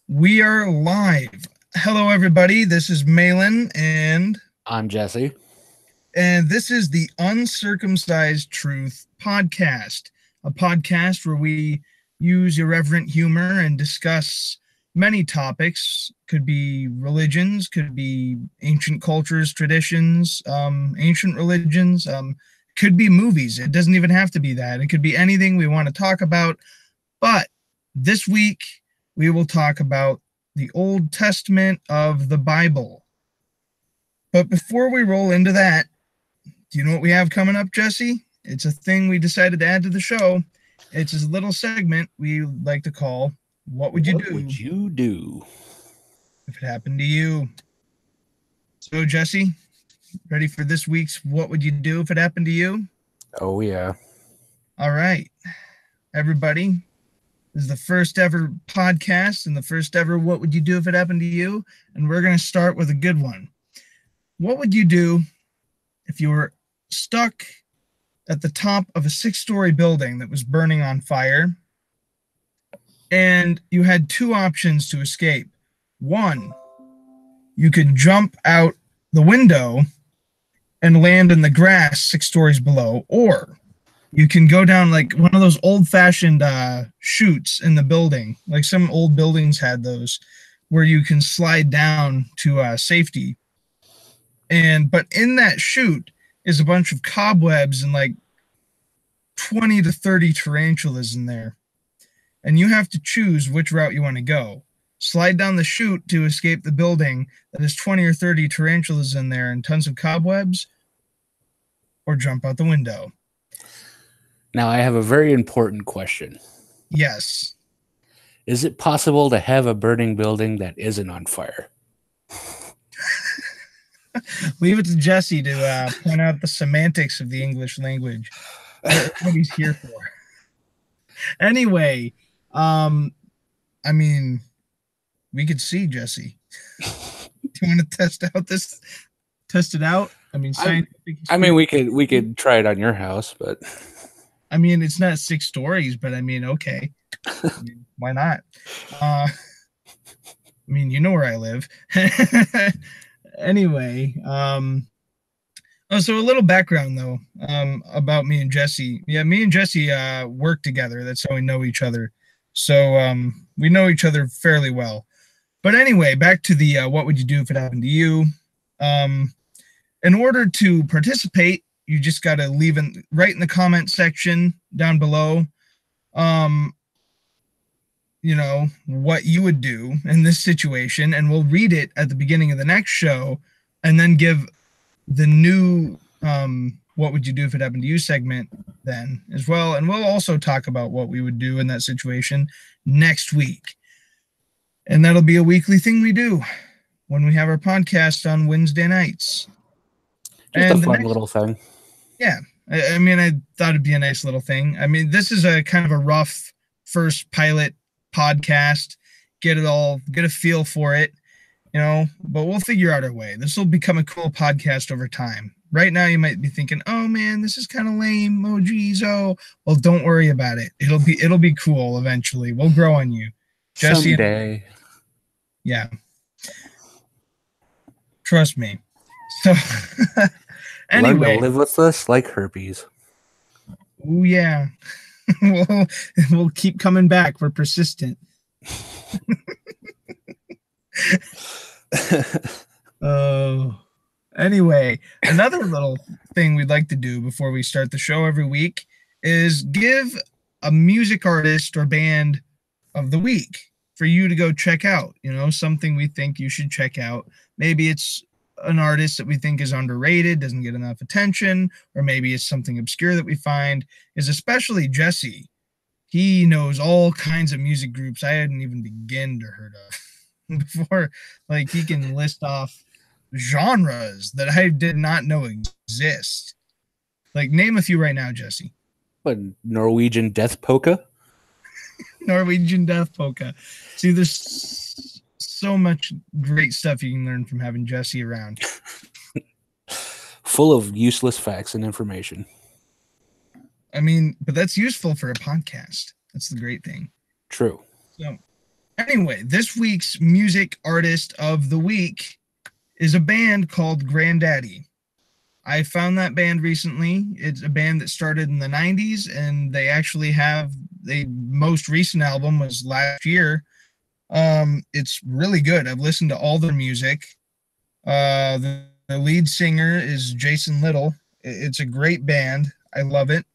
We are live. Hello, everybody. This is Mahlon and I'm Jesse. And this is the Uncircumcised Truth Podcast, a podcast where we use irreverent humor and discuss many topics. Could be religions, could be ancient cultures, traditions, ancient religions, could be movies. It doesn't even have to be that. It could be anything we want to talk about. But this week, we will talk about the Old Testament of the Bible. But before we roll into that, do you know what we have coming up, Jesse? It's a thing we decided to add to the show. It's a little segment we like to call, What Would You Do? What would you do if it happened to you? So, Jesse, ready for this week's What Would You Do if it happened to you? Oh, yeah. All right. Everybody, this is the first ever podcast and the first ever What Would You Do if it happened to you? And we're going to start with a good one. What would you do if you were stuck at the top of a 6-story building that was burning on fire and you had two options to escape? One, you could jump out the window and land in the grass 6 stories below, or you can go down like one of those old-fashioned chutes in the building. Like some old buildings had those where you can slide down to safety. But in that chute is a bunch of cobwebs and like 20 to 30 tarantulas in there. And you have to choose which route you want to go. Slide down the chute to escape the building that has 20 or 30 tarantulas in there and tons of cobwebs, or jump out the window. Now, I have a very important question. Yes. Is it possible to have a burning building that isn't on fire? Leave it to Jesse to point out the semantics of the English language. That's what he's here for. Anyway, I mean, we could see, Jesse. Do you want to test it out? I mean, we could try it on your house, but I mean, it's not 6 stories, but I mean, okay. Why not? I mean, you know where I live. Anyway, so a little background though, about me and Jesse. Yeah, me and Jesse work together. That's how we know each other. So we know each other fairly well. But anyway, back to the what would you do if it happened to you? In order to participate, you just got to write in the comment section down below, what you would do in this situation, and we'll read it at the beginning of the next show, and then give the new what would you do if it happened to you segment then as well. And we'll also talk about what we would do in that situation next week. And that'll be a weekly thing we do when we have our podcast on Wednesday nights. Just a fun little thing. Yeah. I mean, I thought it'd be a nice little thing. I mean, this is a kind of a rough first pilot podcast. Get a feel for it, but we'll figure out our way. This will become a cool podcast over time. Right now, you might be thinking, oh man, this is kind of lame. Oh geez, oh. Well, don't worry about it. It'll be cool eventually. We'll grow on you. Jesse, someday. Yeah. Trust me. So anyway. Learn to live with us like herpes. Oh yeah. We'll keep coming back. We're persistent. Anyway, another little thing we'd like to do before we start the show every week is give a music artist or band of the week for you to go check out. Something we think you should check out. Maybe it's an artist that we think is underrated, doesn't get enough attention, or maybe it's something obscure that we find. Is especially Jesse. He knows all kinds of music groups I hadn't even begun to heard of before. Like, he can list off genres that I did not know exist. Like, name a few right now, Jesse. What, Norwegian death polka? Norwegian death polka. See, there's so much great stuff you can learn from having Jesse around. Full of useless facts and information. I mean, but that's useful for a podcast. That's the great thing. True. So Anyway, this week's music artist of the week is a band called Granddaddy. I found that band recently. It's a band that started in the 90s, and they actually have the most recent album was last year. It's really good. I've listened to all their music. The lead singer is Jason Little. It's a great band. I love it.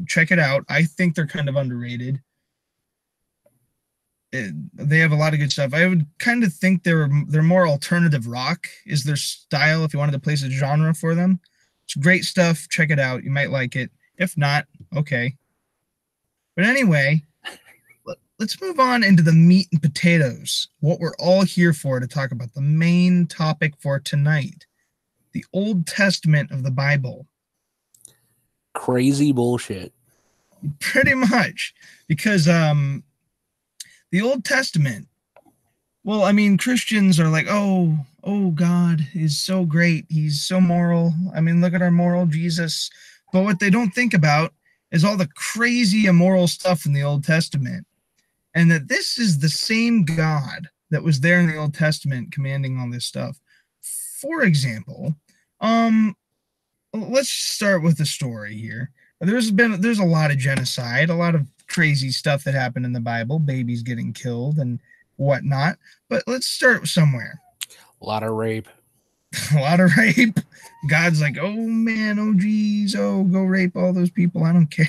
Check it out. I think they're kind of underrated. They have a lot of good stuff. I would kind of think they're more alternative rock is their style if you wanted to place a genre for them. It's great stuff. Check it out. You might like it. If not, okay. But anyway, let's move on into the meat and potatoes. What we're all here for to talk about, the main topic for tonight, the Old Testament of the Bible. Crazy bullshit. Pretty much. Because the Old Testament, well, I mean, Christians are like, oh, God is so great. He's so moral. I mean, look at our moral Jesus. But what they don't think about is all the crazy immoral stuff in the Old Testament. And that this is the same God that was there in the Old Testament commanding all this stuff. For example, let's start with the story here. There's a lot of genocide, a lot of crazy stuff that happened in the Bible, babies getting killed and whatnot. But let's start somewhere. A lot of rape. A lot of rape. God's like, oh man, oh geez, oh go rape all those people. I don't care.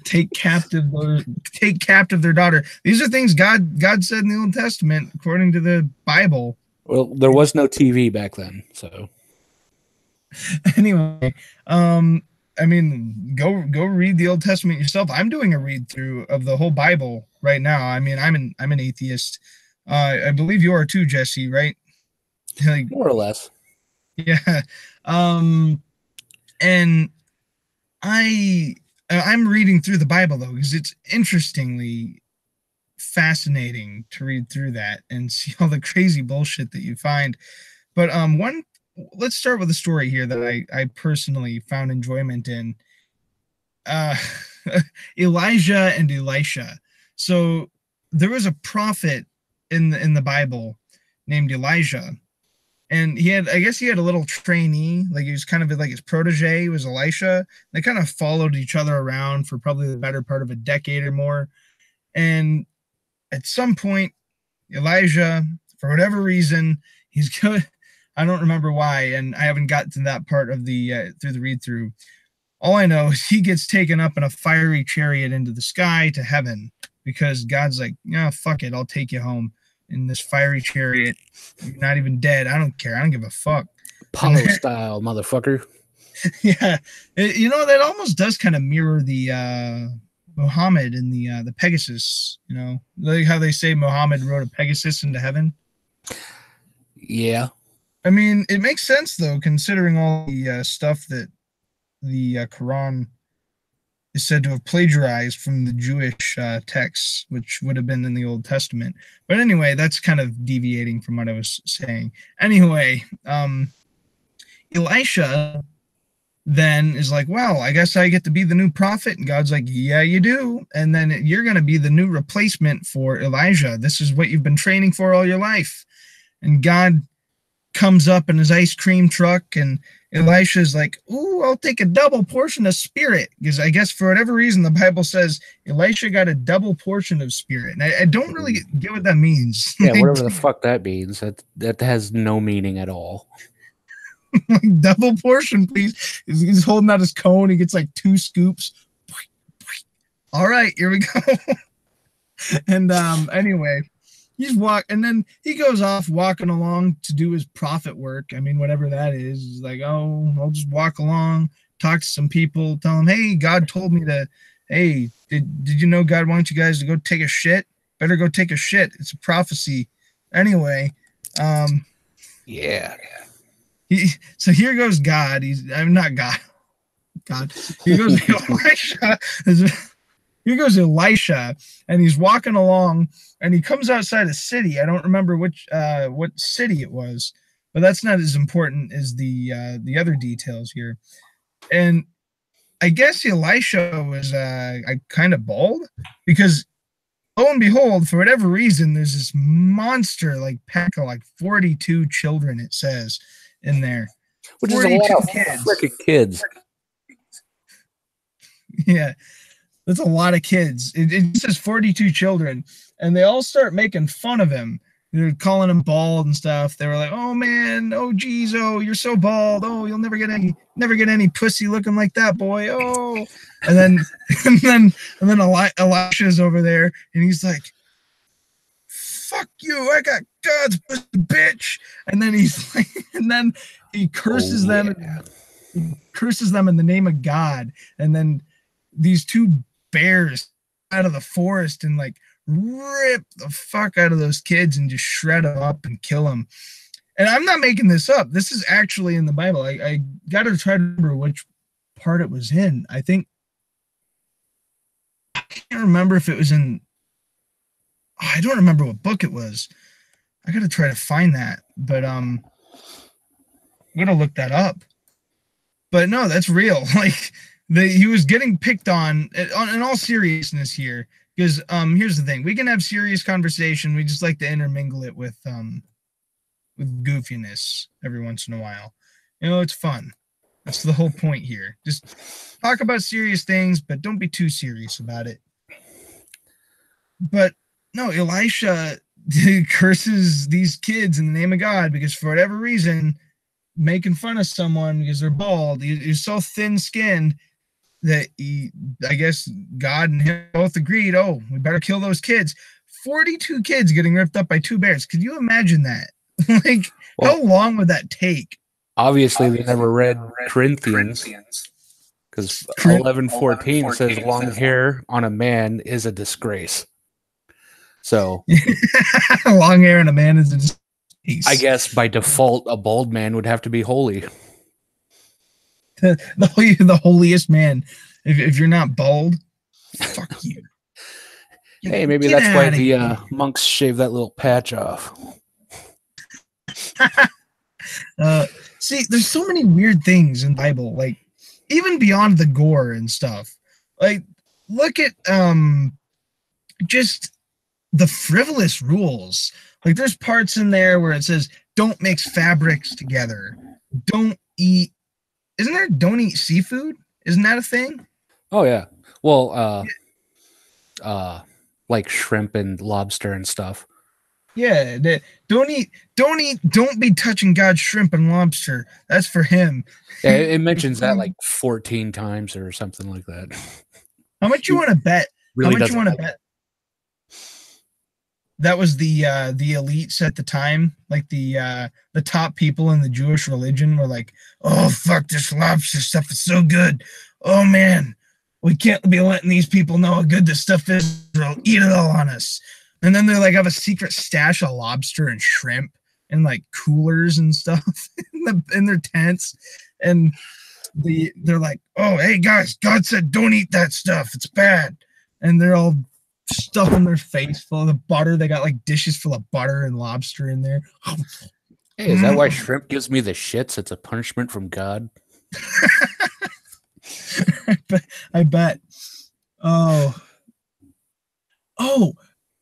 Take captive their daughter. These are things God said in the Old Testament, according to the Bible. Well, there was no TV back then, so anyway, I mean, go read the Old Testament yourself. I'm doing a read through of the whole Bible right now. I mean, I'm an atheist. I believe you are too, Jesse, right? Like, more or less. Yeah. And I'm reading through the Bible though, because it's interestingly fascinating to read through that and see all the crazy bullshit that you find. But let's start with a story here that I personally found enjoyment in. Elijah and Elisha. So there was a prophet in the Bible named Elijah, and I guess he had a little trainee, like he was kind of like his protege was Elisha. They kind of followed each other around for probably the better part of a decade or more. And at some point, Elijah, for whatever reason, he's good. I don't remember why, and I haven't gotten to that part of the through the read through. All I know is he gets taken up in a fiery chariot into the sky to heaven because God's like, yeah, fuck it, I'll take you home in this fiery chariot. You're not even dead. I don't care. I don't give a fuck. Apollo style, motherfucker. Yeah, that almost does kind of mirror the Muhammad in the Pegasus. Like how they say Muhammad rode a Pegasus into heaven. Yeah. I mean, it makes sense, though, considering all the stuff that the Quran is said to have plagiarized from the Jewish texts, which would have been in the Old Testament. But anyway, that's kind of deviating from what I was saying. Anyway, Elisha then is like, well, I guess I get to be the new prophet. And God's like, yeah, you do. And then you're going to be the new replacement for Elijah. This is what you've been training for all your life. And God comes up in his ice cream truck, and Elisha's like, ooh, I'll take a double portion of spirit, because I guess for whatever reason the Bible says Elisha got a double portion of spirit, and I don't really get what that means. Yeah, whatever the fuck that means, that has no meaning at all. Like, double portion, please. He's holding out his cone. He gets like 2 scoops. All right, here we go. And anyway, and then he goes off walking along to do his prophet work. I mean, whatever that is. He's like, oh, I'll just walk along, talk to some people, tell them, hey, God told me to, hey, did you know God wants you guys to go take a shit? Better go take a shit. It's a prophecy. Anyway. Yeah. So here goes God. I'm not God. God. Here goes Elisha. Here goes Elisha, and he's walking along, and he comes outside a city. I don't remember what city it was, but that's not as important as the other details here. And I guess Elisha was kind of bald, because lo and behold, for whatever reason, there's this monster like pack of like 42 children, it says in there. Which is a lot of freaking kids. Yeah, that's a lot of kids. It says 42 children, and they all start making fun of him. They're calling him bald and stuff. They were like, "Oh man, oh geez, oh you're so bald. Oh, you'll never get any pussy looking like that, boy. Oh." And then Elisha's over there, and he's like, "Fuck you! I got God's pussy, bitch." And then he's like, and then he curses them. He curses them in the name of God. And then these two bears out of the forest and like rip the fuck out of those kids and just shred them up and kill them. And I'm not making this up. This is actually in the Bible. I got to try to remember which part it was in. I can't remember if it was in. I don't remember what book it was. I got to try to find that. But I'm gonna look that up. But no, that's real. Like he was getting picked on in all seriousness here. Because here's the thing, we can have serious conversation. We just like to intermingle it with goofiness every once in a while. You know, it's fun. That's the whole point here. Just talk about serious things, but don't be too serious about it. But no, Elisha curses these kids in the name of God because for whatever reason, making fun of someone because they're bald, he's so thin-skinned that I guess God and him both agreed, oh, we better kill those kids. 42 kids getting ripped up by two bears. Could you imagine that? Like, how long would that take? Obviously, they never read Corinthians because 11:14 says long hair on a man is a disgrace. So, long hair on a man is a disgrace. I guess by default, a bald man would have to be holy. The holiest man. If you're not bald, fuck you. Hey, maybe that's why the monks shave that little patch off. See, there's so many weird things in the Bible, like even beyond the gore and stuff. Like, look at just the frivolous rules. Like, there's parts in there where it says, "Don't mix fabrics together. Don't eat." Isn't there don't eat seafood? Isn't that a thing? Oh yeah. Well, like shrimp and lobster and stuff. Yeah, don't be touching God's shrimp and lobster. That's for him. Yeah, it mentions that like 14 times or something like that. How much you want to bet? Really How much you want to bet? That was the elites at the time, like the top people in the Jewish religion were like, "Oh fuck, this lobster stuff is so good. Oh man, we can't be letting these people know how good this stuff is. They'll eat it all on us." And then they like have a secret stash of lobster and shrimp and like coolers and stuff in their tents, and they're like, "Oh hey guys, God said don't eat that stuff. It's bad," and they're all stuffing their face full of the butter. They got like dishes full of butter and lobster in there. Hey, is that why shrimp gives me the shits? It's a punishment from God. I bet. Oh,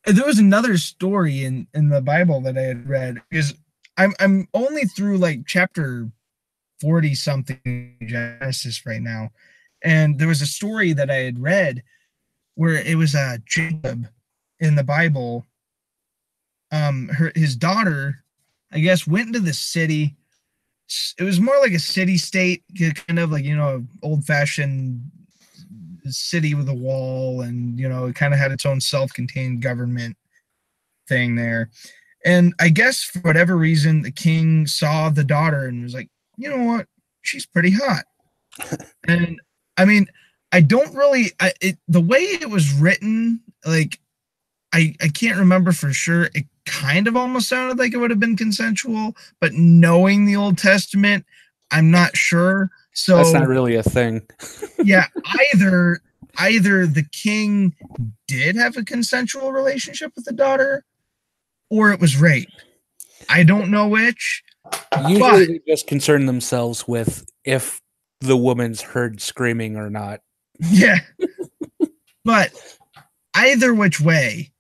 there was another story in the Bible that I had read, because I'm only through like chapter 40 something in Genesis right now, and there was a story that I had read where it was Jacob in the Bible. His daughter, I guess, went into the city. It was more like a city-state, kind of like, you know, old-fashioned city with a wall, and, you know, it kind of had its own self-contained government thing there. And I guess for whatever reason, the king saw the daughter and was like, you know what? She's pretty hot. And I mean, I don't really, the way it was written, like, I can't remember for sure. It kind of almost sounded like it would have been consensual, but knowing the Old Testament, I'm not sure. So that's not really a thing. Yeah, either the king did have a consensual relationship with the daughter, or it was rape. I don't know which. Usually they just concern themselves with if the woman's heard screaming or not. Yeah. But either which way,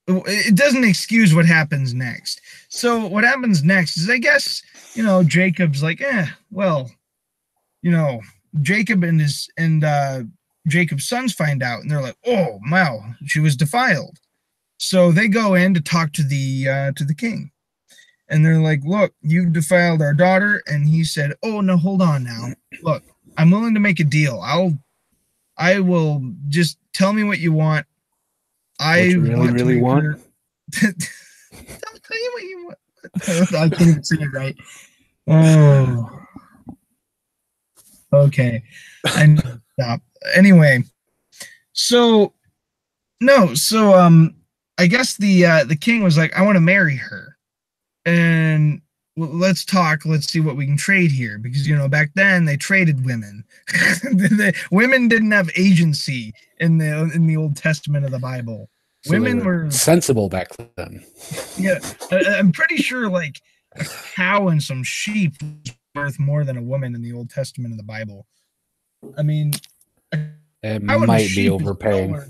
it doesn't excuse what happens next. So what happens next is, I guess, Jacob's like, well, Jacob and Jacob's sons find out, and they're like, oh wow, she was defiled. So they go in to talk to the king, and they're like, look, you defiled our daughter. And he said, oh no, hold on now. Look, I'm willing to make a deal. I will, just tell me what you want. I really want. I'll tell you what you want. I can't even sing it right. Oh, okay. And stop. Anyway, I guess the king was like, I want to marry her, and let's talk. Let's see what we can trade here, because back then they traded women. Women didn't have agency in the Old Testament of the Bible. So women were sensible back then. Yeah, I'm pretty sure like a cow and some sheep was worth more than a woman in the Old Testament of the Bible. I mean, it might be overpaying.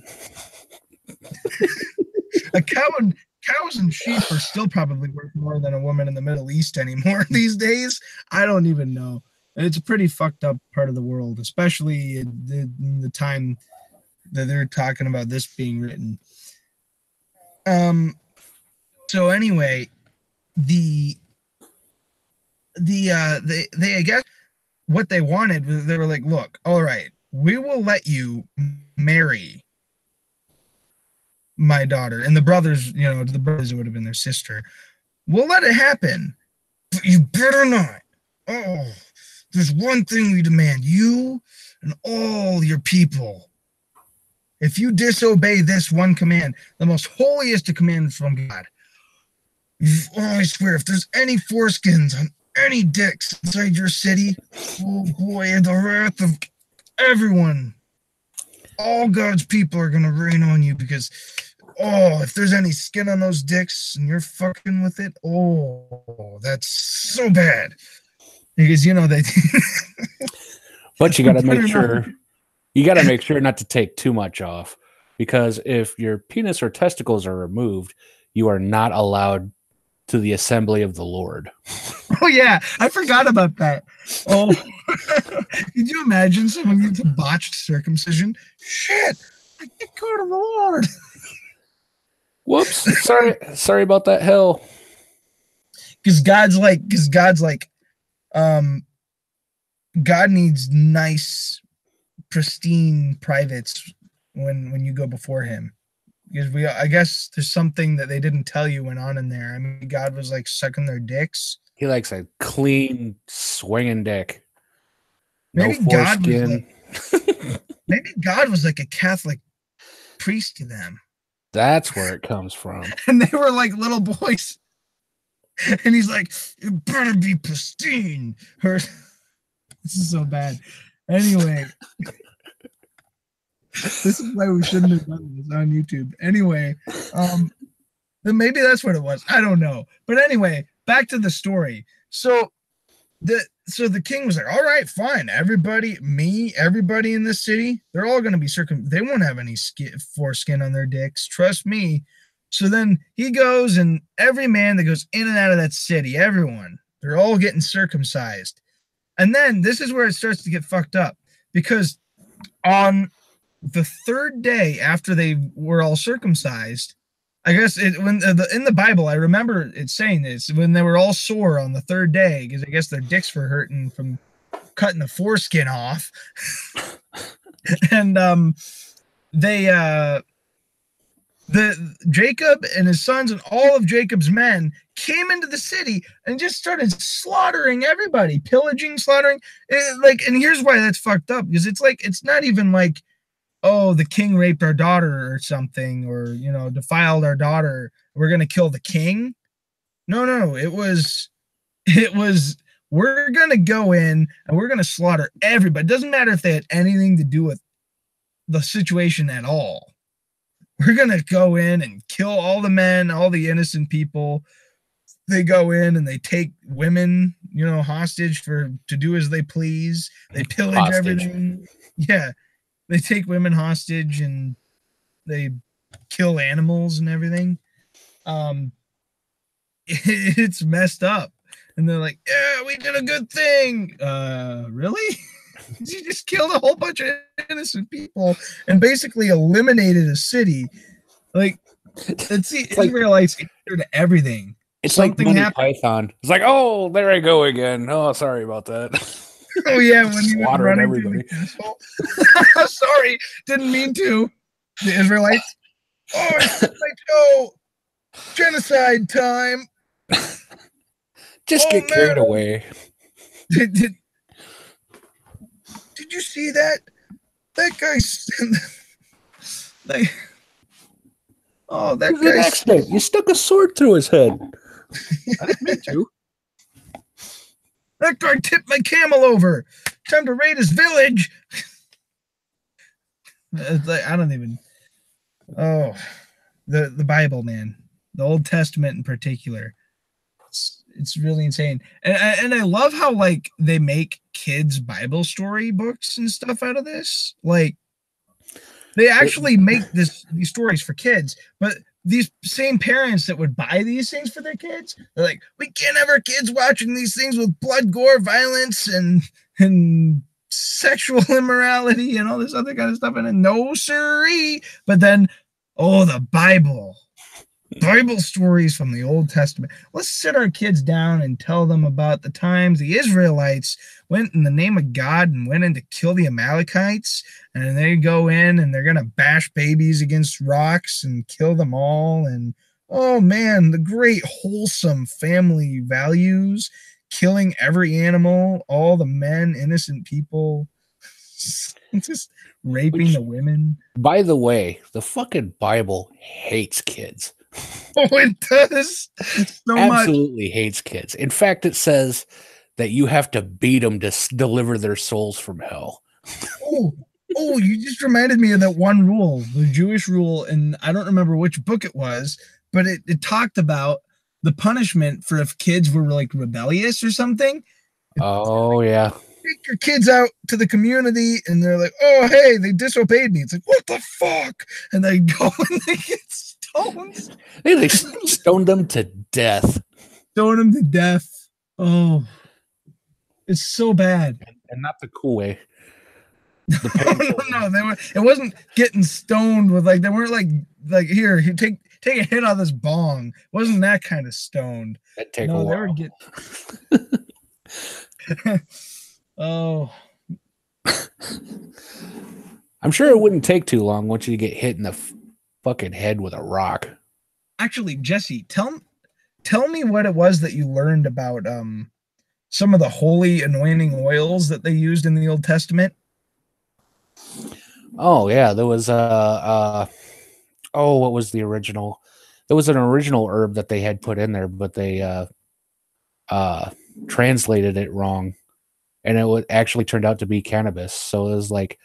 Cows and sheep are still probably worth more than a woman in the Middle East anymore these days. I don't even know. It's a pretty fucked up part of the world, especially in the time that they're talking about this being written. So anyway, they I guess what they wanted was, they were like, look, all right, we will let you marry my daughter. And the brothers would have been their sister. We'll let it happen, but you better not. Oh, there's one thing we demand, you and all your people. If you disobey this one command, the most holiest of commands from God, I swear, if there's any foreskins on any dicks inside your city, oh boy, the wrath of everyone, all God's people are going to rain on you, because, if there's any skin on those dicks and you're fucking with it, that's so bad. Because, they... But you got to make sure... You got to make sure not to take too much off, because if your penis or testicles are removed, you are not allowed to the assembly of the Lord. Oh, yeah. I forgot about that. Oh, could you imagine someone gets a botched circumcision? Shit, I can't go to the Lord. Whoops. Sorry about that hell. Because God's like, God needs nice, pristine privates when you go before him, because I guess there's something that they didn't tell you went on in there. I mean, God was like sucking their dicks. He likes a clean swinging dick. Maybe maybe God was like a Catholic priest to them. That's where it comes from. And they were like little boys, and he's like, you better be pristine. This is so bad. Anyway, this is why we shouldn't have done this on YouTube. Anyway, then maybe that's what it was. I don't know. But anyway, back to the story. So the king was like, all right, fine. Everybody in this city, they're all going to be they won't have any foreskin on their dicks. Trust me. So then he goes, and every man that goes in and out of that city, everyone, they're all getting circumcised. And then this is where it starts to get fucked up, because on the third day after they were all circumcised, I guess in the Bible, I remember it saying this, when they were all sore on the third day, because I guess their dicks were hurting from cutting the foreskin off. And Jacob and his sons and all of Jacob's men came into the city and just started slaughtering everybody, pillaging, slaughtering. And here's why that's fucked up, because it's not even like, oh, the king raped our daughter or something, or defiled our daughter, we're gonna kill the king. No, it was we're gonna go in and we're gonna slaughter everybody. It doesn't matter if they had anything to do with the situation at all. We're going to go in and kill all the men, all the innocent people. They go in and they take women, hostage to do as they please. They pillage everything. Yeah. They take women hostage, and they kill animals and everything. It's messed up. And they're like, yeah, we did a good thing. Really? You just killed a whole bunch of innocent people and basically eliminated a city. Like, let's see, Israelites answer to everything. It's something like Monty Python. It's like, oh, there I go again. Oh, sorry about that. Oh yeah, when you were running everybody. Sorry, didn't mean to. The Israelites. Oh, it's like, oh, genocide time. Just get carried away. Did you see that? That guy's like, oh, that guy's accident. You stuck a sword through his head. I didn't mean to. That guy tipped my camel over. Time to raid his village. I don't even. Oh, the Bible, man. The Old Testament in particular. It's really insane. And I love how, like, they make kids' Bible story books and stuff out of this. Like, they actually make these stories for kids, but these same parents that would buy these things for their kids, they're like, we can't have our kids watching these things with blood, gore, violence, and sexual immorality and all this other kind of stuff. And no siree. But then, the Bible stories from the Old Testament. Let's sit our kids down and tell them about the times the Israelites went in the name of God and went in to kill the Amalekites, and they go in and they're going to bash babies against rocks and kill them all. And oh man, the great wholesome family values, killing every animal, all the men, innocent people, just raping the women. By the way, the fucking Bible hates kids. Oh, it does so absolutely much. Hates kids. In fact, it says that you have to beat them to deliver their souls from hell. Oh, you just reminded me of that one rule, the Jewish rule, and I don't remember which book it was, but it talked about the punishment for if kids were like rebellious or something. Oh, yeah. Take your kids out to the community and they're like, oh, hey, they disobeyed me. It's like, what the fuck? And they go and they get stoned. They stoned them to death. Stoned them to death. Oh, it's so bad. And not the cool way. No, it wasn't getting stoned with like, they weren't like here take a hit on this bong. It wasn't that kind of stoned. That'd take a while. They were getting oh. I'm sure it wouldn't take too long once you get hit in the fucking head with a rock. Actually, Jesse, tell me what it was that you learned about some of the holy anointing oils that they used in the Old Testament. Oh yeah, there was what was the original? There was an original herb that they had put in there, but they translated it wrong. And it actually turned out to be cannabis. So it was like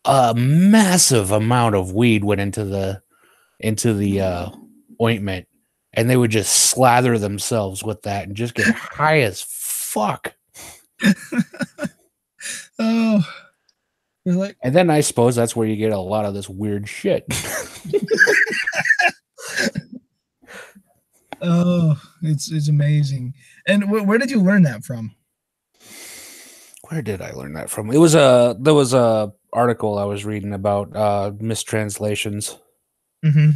a massive amount of weed went into the ointment, and they would just slather themselves with that and just get high as fuck. Oh, like, and then I suppose that's where you get a lot of this weird shit. Oh, it's amazing. And where did you learn that from? Where did I learn that from? There was a article I was reading about mistranslations. Mm-hmm.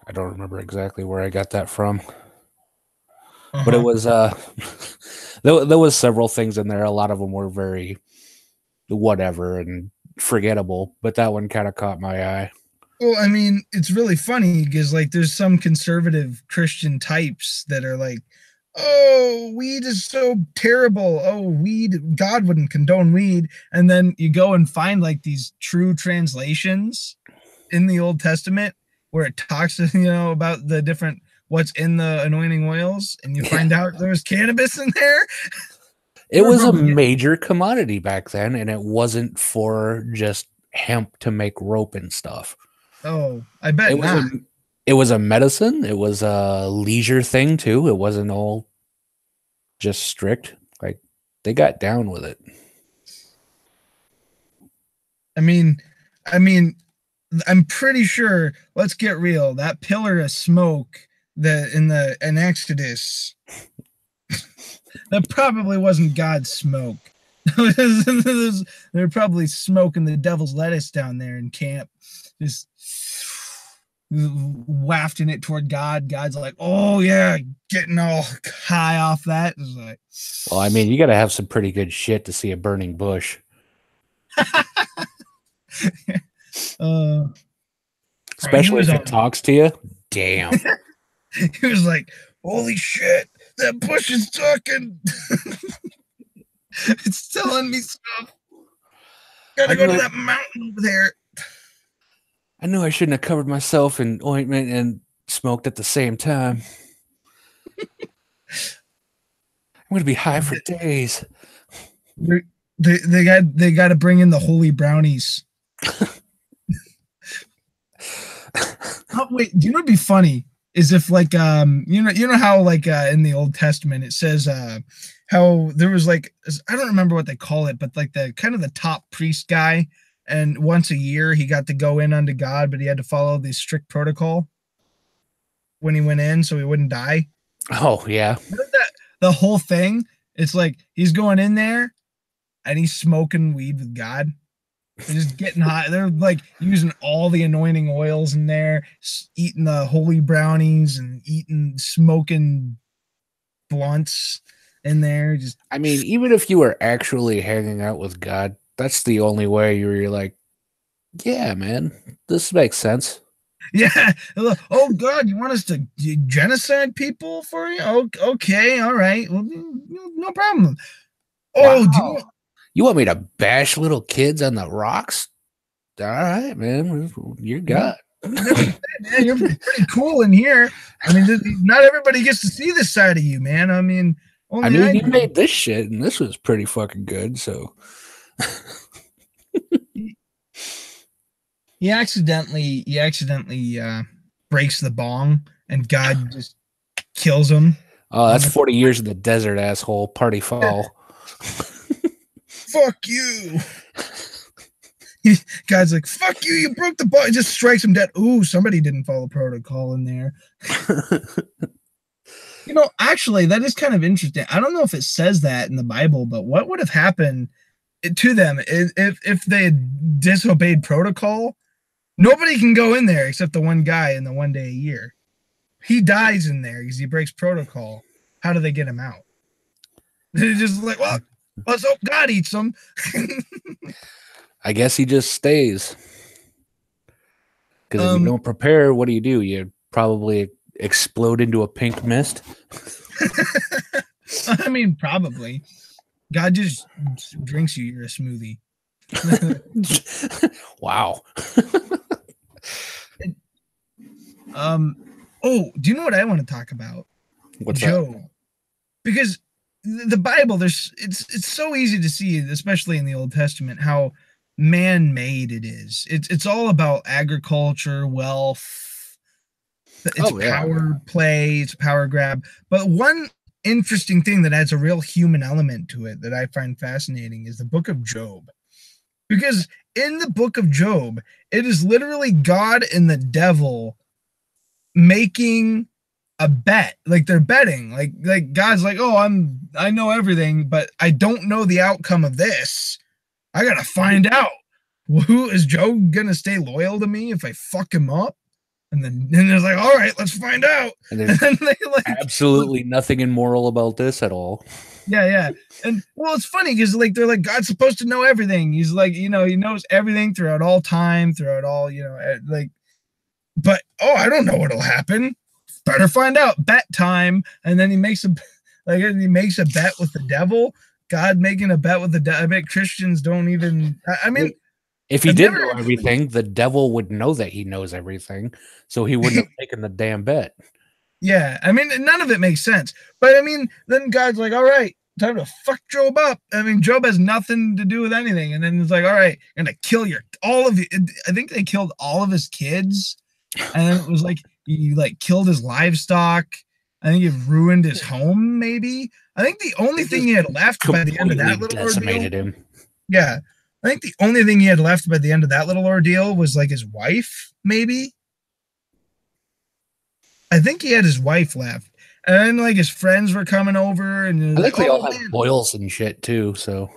I don't remember exactly where I got that from, but it was there was several things in there. A lot of them were very whatever and forgettable, but that one kind of caught my eye. Well, I mean, it's really funny because like there's some conservative Christian types that are like, oh, weed is so terrible. Oh, weed, God wouldn't condone weed. And then you go and find like these true translations in the Old Testament where it talks, about the different, what's in the anointing oils. And you find out there's cannabis in there. It was a major commodity back then. And it wasn't for just hemp to make rope and stuff. Oh, I bet it was a medicine. It was a leisure thing too. It wasn't all just strict. Like they got down with it. I mean, I'm pretty sure. Let's get real. That pillar of smoke in Exodus, that probably wasn't God's smoke. They're probably smoking the devil's lettuce down there in camp, just wafting it toward God. God's like, oh yeah, getting all high off that. It's like, well, I mean, you got to have some pretty good shit to see a burning bush. Especially if it talks to you. Damn. He was like, holy shit, that bush is talking. It's telling me stuff. Gotta go to that mountain over there. I knew I shouldn't have covered myself in ointment and smoked at the same time. I'm gonna be high for days. They got to bring in the holy brownies. Oh, wait, do you know what'd be funny is if like you know how like in the Old Testament it says how there was like, I don't remember what they call it, but like the kind of the top priest guy, and once a year he got to go in unto God, but he had to follow the strict protocol when he went in so he wouldn't die. Oh yeah. The whole thing, it's like he's going in there and he's smoking weed with God. They're just getting high. They're like using all the anointing oils in there, eating the holy brownies and smoking blunts in there. Just, I mean, even if you were actually hanging out with God, that's the only way you're like, yeah, man, this makes sense. Yeah. Oh God, you want us to genocide people for you? Oh, okay, all right. Well, no problem. Oh, wow. You want me to bash little kids on the rocks? All right, man. You're God. Man, you're pretty cool in here. I mean, not everybody gets to see this side of you, man. I mean, you made this shit, and this was pretty fucking good. So he accidentally breaks the bong, and God just kills him. Oh, that's 40 years in the desert, asshole. Party foul. Fuck you. God's like, fuck you, you broke the ball. He just strikes him dead. Ooh, somebody didn't follow protocol in there. You know, actually, that is kind of interesting. I don't know if it says that in the Bible, but what would have happened to them if they had disobeyed protocol? Nobody can go in there except the one guy in the 1 day a year. He dies in there because he breaks protocol. How do they get him out? They're just like, well, let's hope God eats them. I guess he just stays. Because if you don't prepare, what do? You probably explode into a pink mist. I mean, probably. God just drinks you. You're a smoothie. Wow. Oh, do you know what I want to talk about? What's Job. that? Because the Bible, it's so easy to see, especially in the Old Testament, how man-made it is. It's all about agriculture, wealth. It's power play, it's power grab. But one interesting thing that adds a real human element to it that I find fascinating is the book of Job. Because in the book of Job, it is literally God and the devil making a bet. Like they're betting. Like God's like, oh, I know everything, but I don't know the outcome of this. I gotta find out. Who is Job gonna stay loyal to me if I fuck him up? And then there's like, all right, let's find out. And there's absolutely nothing immoral about this at all. Yeah. And well, it's funny because like they're like, God's supposed to know everything. He's like, he knows everything throughout all time, throughout all, like, but I don't know what'll happen. Better find out. Bet time. And then he makes a bet with the devil. God making a bet with the devil. I bet Christians don't even. I mean, if he did know everything, the devil would know that he knows everything, so he wouldn't have taken the damn bet. Yeah, I mean, none of it makes sense. But I mean, then God's like, all right, time to fuck Job up. I mean, Job has nothing to do with anything. And then it's like, all right, I'm going to kill all of you. I think they killed all of his kids. And then it was like, he like killed his livestock. I think he ruined his home, maybe. I think the only thing he had left by the end of that little decimated ordeal, him. yeah, I think the only thing he had left by the end of that little ordeal was like his wife, maybe. I think he had his wife left. And then like his friends were coming over and I think they all have boils and shit too, so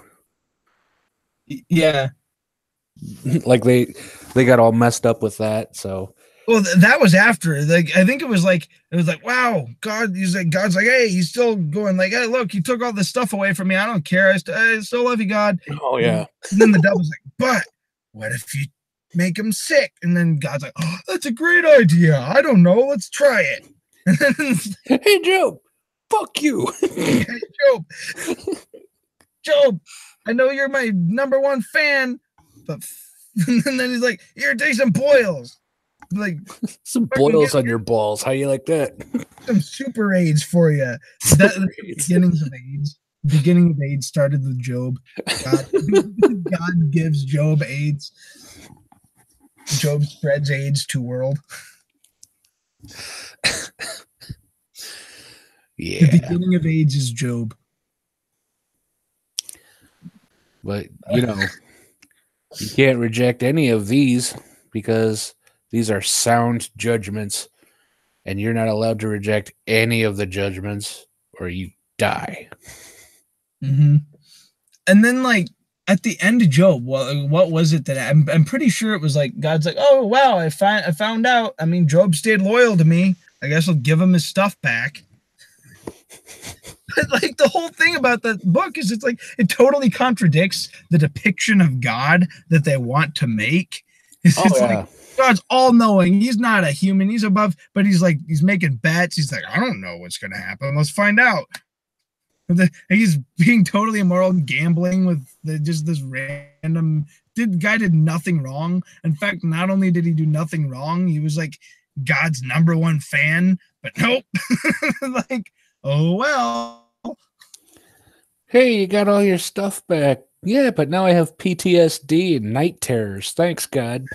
yeah. Like they got all messed up with that, so well, that was after. Like I think it was like wow, God. God's like, hey, he's still going. Like, hey, look, you took all this stuff away from me. I don't care. I still love you, God. Oh yeah. And then the devil's like, but what if you make him sick? And then God's like, oh, that's a great idea. I don't know. Let's try it. And then, hey, Job, fuck you. Hey, Job, I know you're my number one fan, but and then he's like, here, take some boils. Like some boils on your balls. How you like that? Some super AIDS for you. The beginning of AIDS started with Job. God gives Job AIDS. Job spreads AIDS to world. Yeah. The beginning of AIDS is Job. But you can't reject any of these because these are sound judgments, and you're not allowed to reject any of the judgments or you die. Mm-hmm. And then, like, at the end of Job, what was it that I'm pretty sure it was like God's like, oh, wow, I found out. I mean, Job stayed loyal to me. I guess I'll give him his stuff back. But, like, the whole thing about the book is it's like it totally contradicts the depiction of God that they want to make. It's like, God's all-knowing. He's not a human. He's above, but he's making bets. He's like, I don't know what's going to happen. Let's find out. He's being totally immoral, gambling with just this random guy did nothing wrong. In fact, not only did he do nothing wrong, he was like God's number one fan, but nope. Like, oh, well. Hey, you got all your stuff back. Yeah, but now I have PTSD and night terrors. Thanks, God.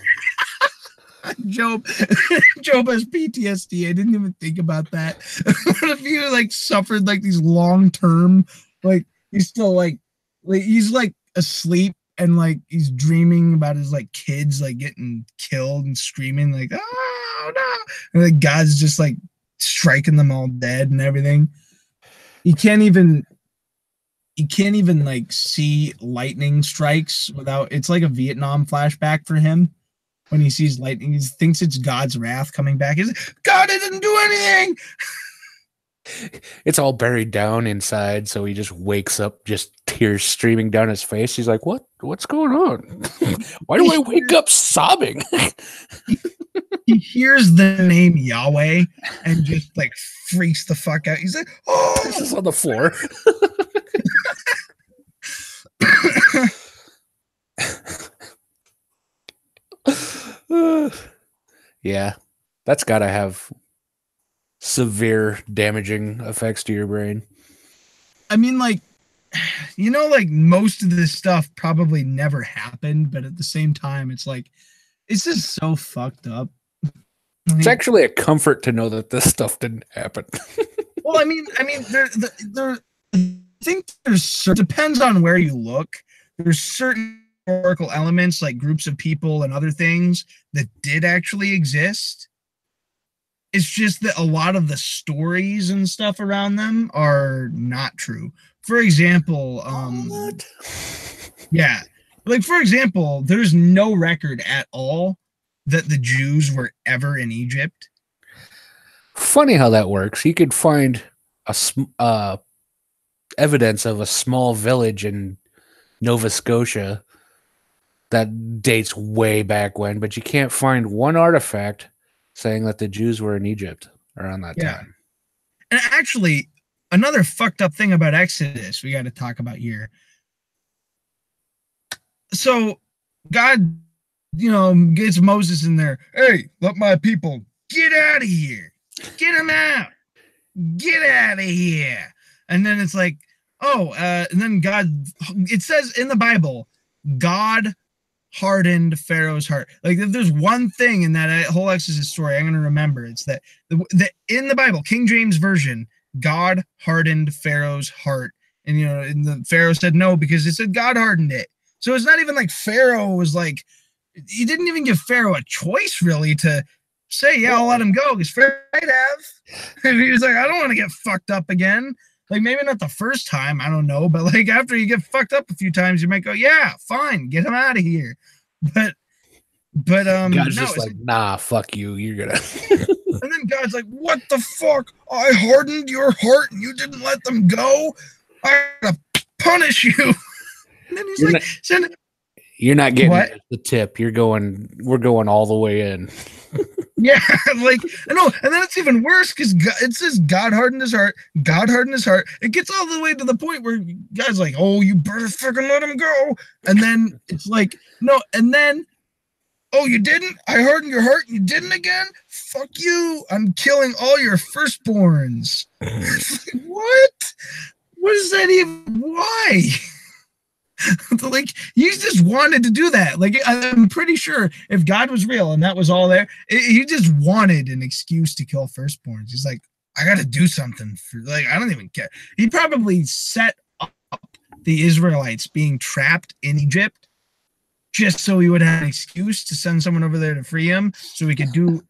Job has PTSD. I didn't even think about that. What if you like suffered like these long term, like he's still like he's like asleep and like he's dreaming about his like kids like getting killed and screaming like, oh no, and like God's just like striking them all dead and everything. He can't even like see lightning strikes without. It's like a Vietnam flashback for him. When he sees lightning, he thinks it's God's wrath coming back. He's like, God didn't do anything. It's all buried down inside, so he just wakes up, just tears streaming down his face. He's like, what's going on? Why do I wake up sobbing? He hears the name Yahweh and just like freaks the fuck out. He's like, oh, this is on the floor. Yeah, that's got to have severe damaging effects to your brain. I mean, like, like most of this stuff probably never happened, but at the same time, it's like, it's just so fucked up. It's actually a comfort to know that this stuff didn't happen. Well, I mean, I think depends on where you look. There's certain historical elements like groups of people and other things that did actually exist. It's just that a lot of the stories and stuff around them are not true. For example, yeah, like for example, there's no record at all that the Jews were ever in Egypt. Funny how that works. You could find evidence of a small village in Nova Scotia that dates way back when, but you can't find one artifact saying that the Jews were in Egypt around that time. And actually, another fucked up thing about Exodus we got to talk about here. So God, gets Moses in there. Hey, let my people get out of here. Get them out. Get out of here. And then it's like, and then God, it says in the Bible, God hardened Pharaoh's heart. Like if there's one thing in that whole Exodus story I'm going to remember, it's that in the Bible, King James Version, God hardened Pharaoh's heart. And, and the Pharaoh said no because it said God hardened it. So it's not even like Pharaoh was like, he didn't even give Pharaoh a choice really to say, yeah, I'll let him go, because Pharaoh might have. And he was like, I don't want to get fucked up again. Like, maybe not the first time, I don't know, but like after you get fucked up a few times, you might go, yeah, fine, get him out of here. But God's no, just like, nah, fuck you, you're gonna. And then God's like, what the fuck? I hardened your heart and you didn't let them go? I gotta punish you. And then he's like, you're not getting the tip. We're going all the way in. Yeah, like, I know. And then it's even worse because it says God hardened his heart. God hardened his heart. It gets all the way to the point where God's like, oh, you better fucking let him go. And then it's like, no. And then, oh, you didn't? I hardened your heart and you didn't again? Fuck you. I'm killing all your firstborns. What? What is that even? Why? Like, you just wanted to do that. Like, I'm pretty sure if God was real and that was all there, he just wanted an excuse to kill firstborns. He's like, I got to do something. Like, I don't even care. He probably set up the Israelites being trapped in Egypt just so he would have an excuse to send someone over there to free him, so he could do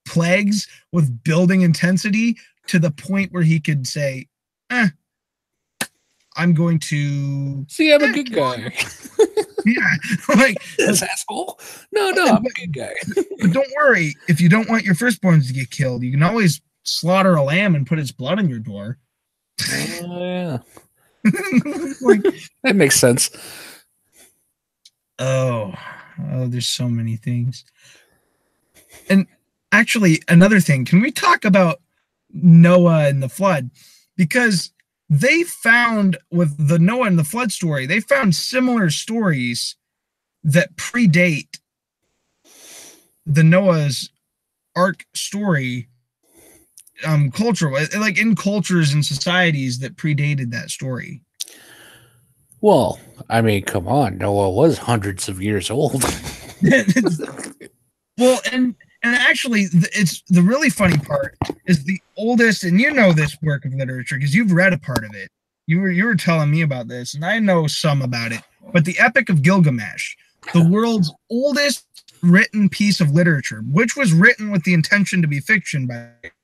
plagues with building intensity to the point where he could say, I'm going to see, I'm a good guy. Yeah, like this asshole. No, I'm a good guy. But don't worry, if you don't want your firstborns to get killed, you can always slaughter a lamb and put its blood on your door. Yeah. Like, that makes sense. Oh, there's so many things. And actually, another thing, can we talk about Noah and the flood? Because they found, with the Noah and the flood story, they found similar stories that predate the Noah's Ark story, culture, like in cultures and societies that predated that story. Well, I mean, come on, Noah was hundreds of years old. Well, and actually, it's the really funny part is the oldest, and you know this work of literature because you've read a part of it. You were telling me about this, and I know some about it. But the Epic of Gilgamesh, the world's oldest written piece of literature, which was written with the intention to be fiction,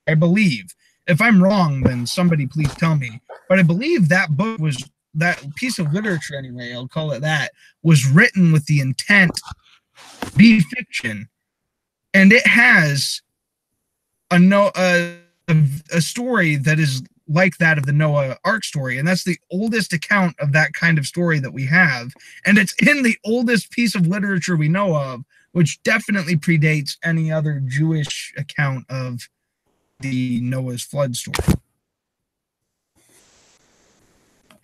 I believe. If I'm wrong, then somebody please tell me. But I believe that book was, that piece of literature anyway, I'll call it that, was written with the intent to be fiction. And it has a story that is like that of the Noah Ark story. And that's the oldest account of that kind of story that we have. And it's in the oldest piece of literature we know of, which definitely predates any other Jewish account of the Noah's flood story.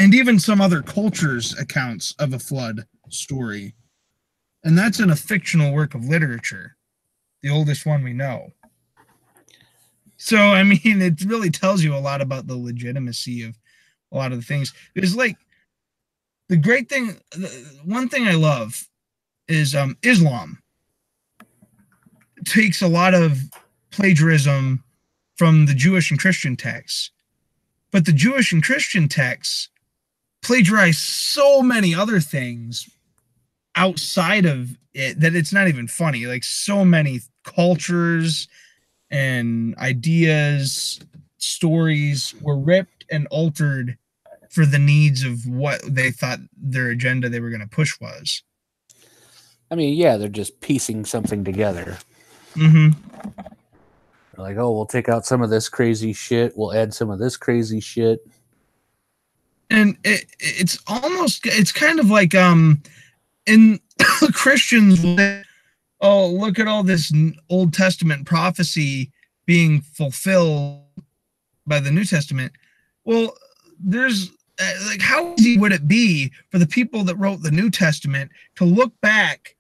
And even some other cultures' accounts of a flood story. And that's in a fictional work of literature. The oldest one we know. So, I mean, it really tells you a lot about the legitimacy of a lot of the things. It's like, the great thing, one thing I love is Islam takes a lot of plagiarism from the Jewish and Christian texts. But the Jewish and Christian texts plagiarize so many other things outside of it that it's not even funny. Like, so many cultures and ideas, stories were ripped and altered for the needs of what they thought their agenda they were going to push was. I mean, yeah, they're just piecing something together. Mm-hmm. Like, oh, we'll take out some of this crazy shit. We'll add some of this crazy shit. And it's kind of like in Christians, oh, look at all this Old Testament prophecy being fulfilled by the New Testament. Well, there's like, how easy would it be for the people that wrote the New Testament to look back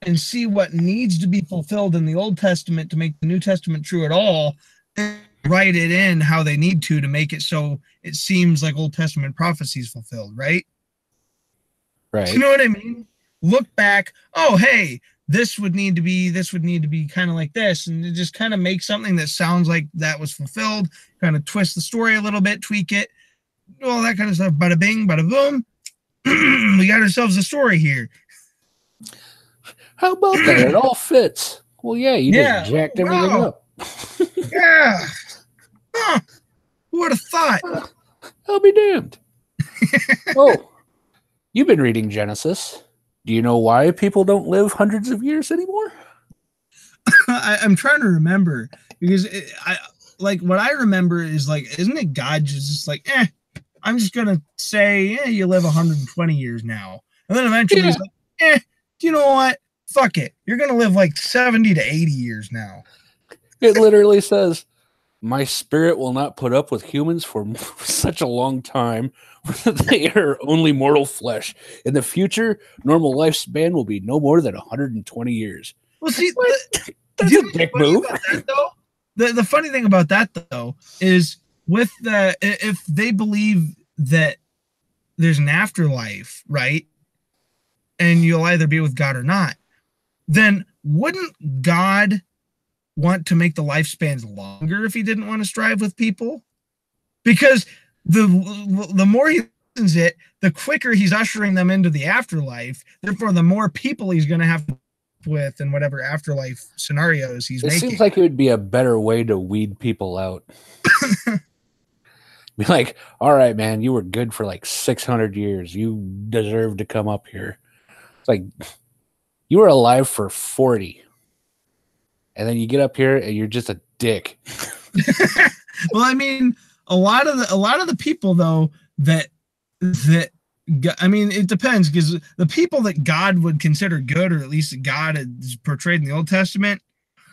and see what needs to be fulfilled in the Old Testament to make the New Testament true at all, and write it in how they need to make it so it seems like Old Testament prophecy is fulfilled, right? Right. You know what I mean? Look back, oh, hey, this would need to be kind of like this, and just kind of make something that sounds like that was fulfilled, kind of twist the story a little bit, tweak it, all that kind of stuff, bada bing, bada boom, we got ourselves a story here. How about that? It all fits. Well, yeah, you just jacked everything up. Yeah. Huh. Who would have thought? I'll be damned. Oh, you've been reading Genesis. Do you know why people don't live hundreds of years anymore? I'm trying to remember because what I remember is like, isn't it God just like, I'm just gonna say, you live 120 years now, and then eventually he's like, do you know what? Fuck it, you're gonna live like 70 to 80 years now. It literally says, my spirit will not put up with humans for such a long time. They are only mortal flesh. In the future, normal lifespan will be no more than 120 years. Well, see, that's a dick move. The funny thing about that, though, is with if they believe that there's an afterlife, right, and you'll either be with God or not, then wouldn't God want to make the lifespans longer if he didn't want to strive with people? Because the more he listens it, the quicker he's ushering them into the afterlife. Therefore, the more people he's going to have to with in whatever afterlife scenarios he's making. It seems like it would be a better way to weed people out. Be like, all right, man, you were good for like 600 years. You deserve to come up here. It's like, you were alive for 40. And then you get up here and you're just a dick. Well, I mean, a lot of the people though that I mean, it depends, because the people that God would consider good, or at least God is portrayed in the Old Testament,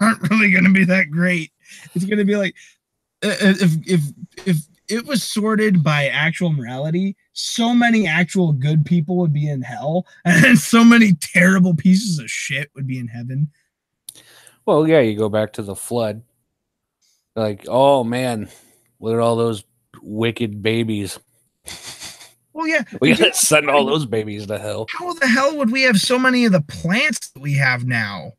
aren't really going to be that great. It's going to be like, if it was sorted by actual morality, so many actual good people would be in hell, and so many terrible pieces of shit would be in heaven. Well, yeah, you go back to the flood. Like, oh man, look at all those wicked babies. Well, yeah. We gotta send all those babies to hell. How the hell would we have so many of the plants that we have now?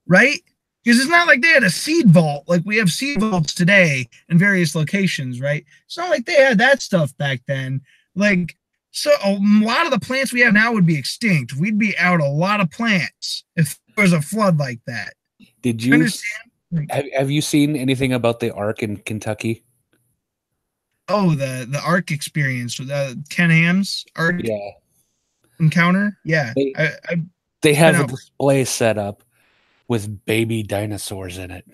Right? Because it's not like they had a seed vault like we have seed vaults today in various locations, right? It's not like they had that stuff back then. Like, so a lot of the plants we have now would be extinct. We'd be out a lot of plants if there was a flood like that. Did you understand? Have you seen anything about the Ark in Kentucky? Oh, the Ark experience with Ken Ham's Ark encounter. Yeah, they have a display set up with baby dinosaurs in it.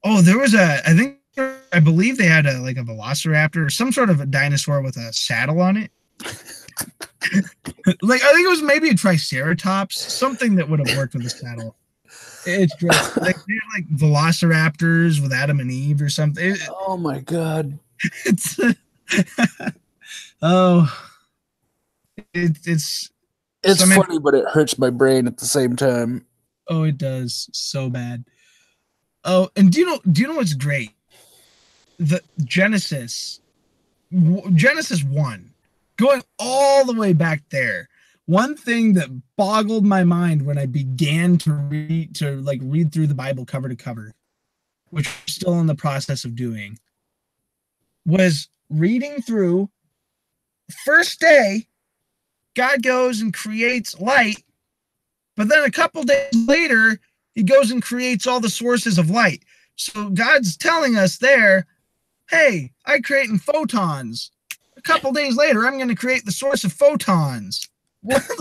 Oh, there was I believe they had a velociraptor or some sort of a dinosaur with a saddle on it. Like, I think it was maybe a triceratops, something that would have worked with a saddle. It's great. Like, they had like velociraptors with Adam and Eve or something. Oh my god. It's it's funny, but it hurts my brain at the same time. Oh, it does so bad. Oh, and do you know what's great? The Genesis 1, going all the way back there. One thing that boggled my mind when I began to read through the Bible cover to cover, which I'm still in the process of doing, was reading through. First day, God goes and creates light, but then a couple days later, he goes and creates all the sources of light. So God's telling us there, hey, I'm creating photons. A couple days later, I'm going to create the source of photons.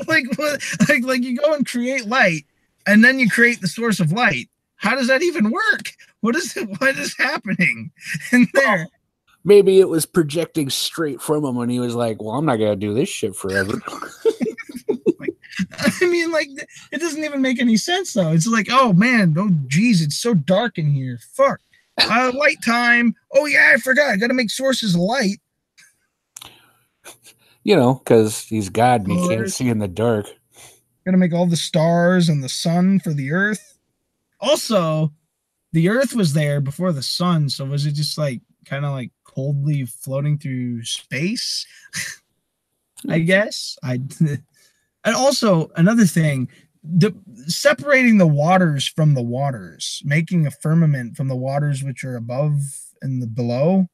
like you go and create light, and then you create the source of light. How does that even work? What is happening in there? Maybe it was projecting straight from him when he was like, well, I'm not going to do this shit forever. I mean, like, it doesn't even make any sense, though. It's like, oh, man, oh, geez, it's so dark in here. Fuck. Light time. Oh, yeah, I forgot. I got to make sources of light. You know, because he's God and he can't see in the dark. Got to make all the stars and the sun for the earth. Also, the earth was there before the sun, so was it just like kind of like coldly floating through space? I guess. And also, another thing, separating the waters from the waters, making a firmament from the waters which are above and the below.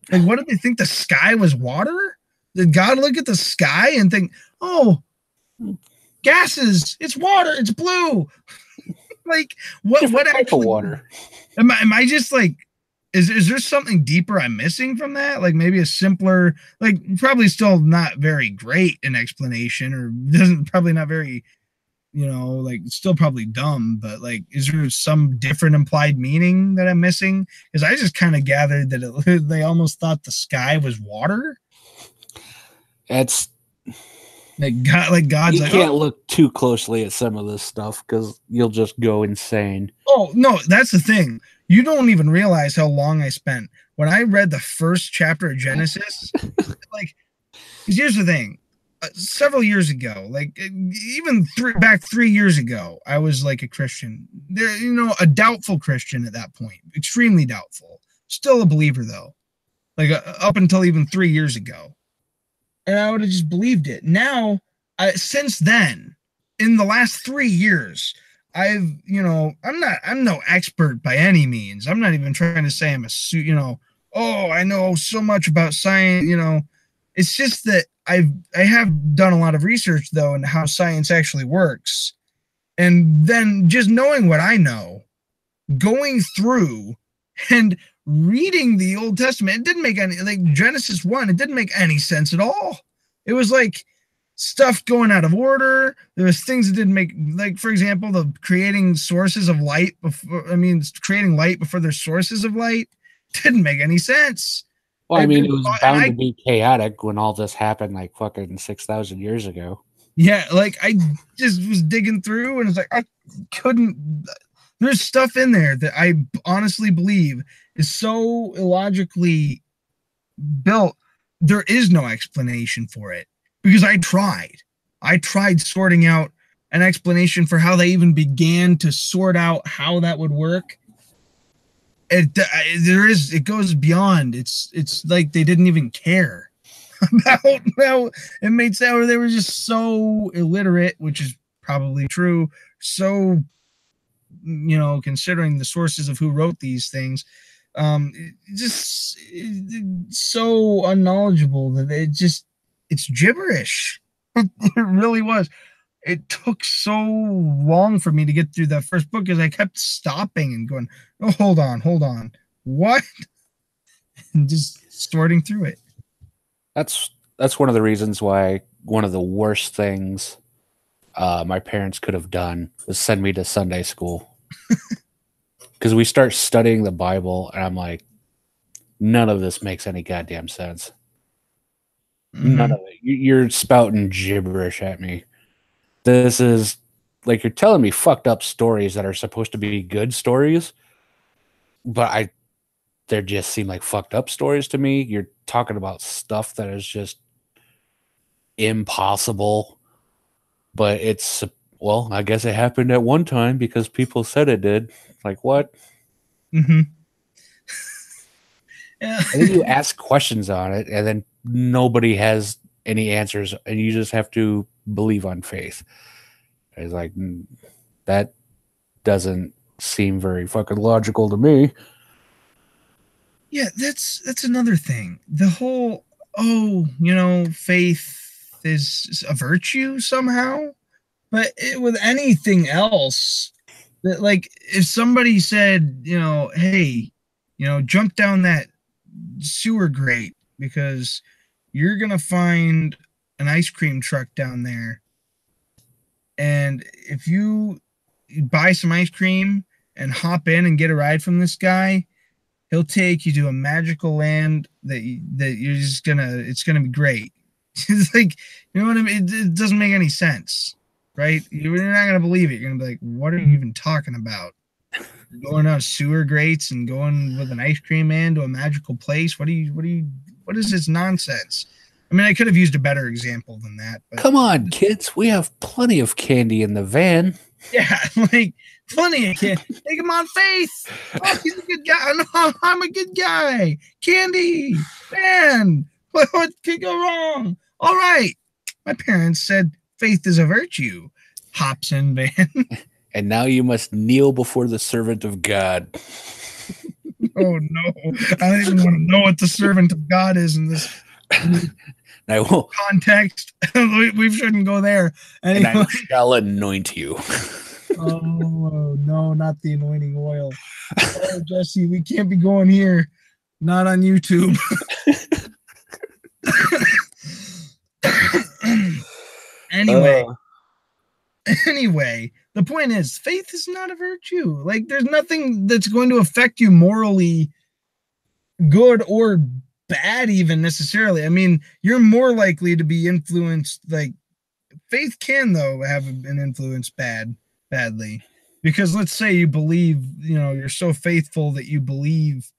Like, what did they think? The sky was water? Did God look at the sky and think, oh, gases, it's water, it's blue? Like, what actually? Water. Am I just like, is there something deeper I'm missing from that? Like maybe a simpler, like probably still not very great an explanation, or probably not very, like still probably dumb, but like, is there some different implied meaning that I'm missing? Because I just kind of gathered that they almost thought the sky was water. That's God's you can't look too closely at some of this stuff because you'll just go insane. Oh no, that's the thing. You don't even realize how long I spent when I read the first chapter of Genesis. Like, here's the thing. Several years ago, like even 3 years ago, I was like a Christian. There, a doubtful Christian at that point, extremely doubtful. Still a believer though, like up until even 3 years ago. And I would have just believed it. Now, since then, in the last 3 years, I'm no expert by any means. I'm not even trying to say I'm I know so much about science. It's just that I have done a lot of research though into how science actually works. And then just knowing what I know, going through and reading the Old Testament, it didn't make any, like Genesis 1, it didn't make any sense at all. It was like stuff going out of order. There was things that didn't make, like, for example, the creating sources of light creating light before there's sources of light didn't make any sense. Well, I mean, it was bound to be chaotic when all this happened, like fucking 6,000 years ago. Yeah, like I just was digging through and it's like I couldn't. There's stuff in there that I honestly believe is so illogically built. There is no explanation for it because I tried sorting out an explanation for how they even began to sort out how that would work. It goes beyond. It's like they didn't even care about how it made sense, or they were just so illiterate, which is probably true. So, considering the sources of who wrote these things, it's so unknowledgeable that it's gibberish. It really was. It took so long for me to get through that first book because I kept stopping and going, oh, hold on. What? And just sorting through it. That's one of the reasons why one of the worst things my parents could have done was send me to Sunday school. Because we start studying the Bible, and I'm like, none of this makes any goddamn sense. Mm-hmm. None of it. You're spouting gibberish at me. This is like you're telling me fucked up stories that are supposed to be good stories, but they just seem like fucked up stories to me. You're talking about stuff that is just impossible, but I guess it happened at one time because people said it did. Like what? Mm-hmm. Yeah. And then you ask questions on it, and then nobody has any answers, and you just have to believe on faith. It's like that doesn't seem very fucking logical to me. Yeah, that's another thing. The whole faith is a virtue somehow, but with anything else, that like if somebody said, hey, jump down that sewer grate because you're gonna find an ice cream truck down there, and if you buy some ice cream and hop in and get a ride from this guy, he'll take you to a magical land that you're just it's gonna be great. It's like, you know what I mean? It doesn't make any sense, right? You're not gonna believe it. You're gonna be like, what are you even talking about? Going on sewer grates and going with an ice cream man to a magical place? What is this nonsense? I mean, I could have used a better example than that. But come on, kids. We have plenty of candy in the van. Yeah, like plenty of candy. Take him on faith. Oh, he's a good guy. No, I'm a good guy. Candy, van. What could go wrong? All right. My parents said faith is a virtue. Hops in van. And now you must kneel before the servant of God. Oh, no. I don't even want to know what the servant of God is in this. I will context. We shouldn't go there. Anyway. And I shall anoint you. Oh no, not the anointing oil. Oh, Jesse, we can't be going here. Not on YouTube. Anyway, the point is, faith is not a virtue. Like, there's nothing that's going to affect you morally, good or bad, even necessarily. I mean, you're more likely to be influenced. Like, faith can, though, have an influence badly, because let's say you believe, you're so faithful that you believe,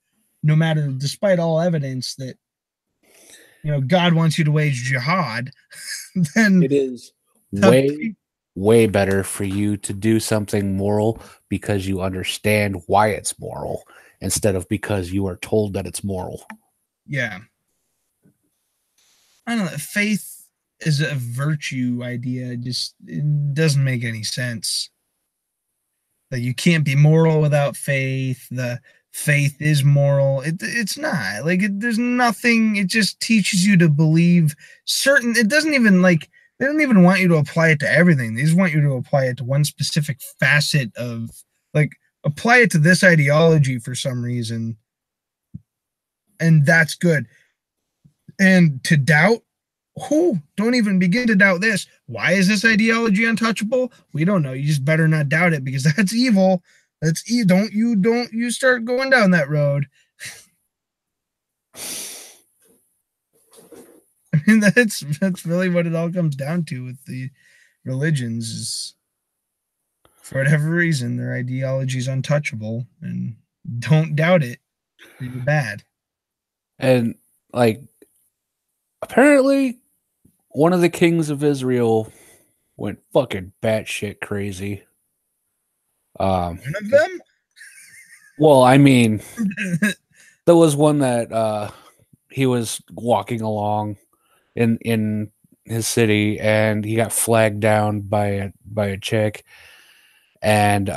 no matter, despite all evidence, that God wants you to wage jihad. Then it is way better for you to do something moral because you understand why it's moral instead of because you are told that it's moral. Yeah. I don't know. Faith is a virtue idea. It doesn't make any sense. That you can't be moral without faith. The faith is moral. It's not. Like, there's nothing. It just teaches you to believe certain. It doesn't even, like, they don't even want you to apply it to everything. They just want you to apply it to one specific facet of, like, apply it to this ideology for some reason. And that's good. And to doubt, don't even begin to doubt this. Why is this ideology untouchable? We don't know. You just better not doubt it, because that's evil. That's don't you start going down that road. I mean, that's really what it all comes down to with the religions, is for whatever reason their ideology is untouchable, and don't doubt it. You're bad. And, like, apparently one of the kings of Israel went fucking batshit crazy. One of them? Well, I mean, there was one that he was walking along in his city, and he got flagged down by a chick, and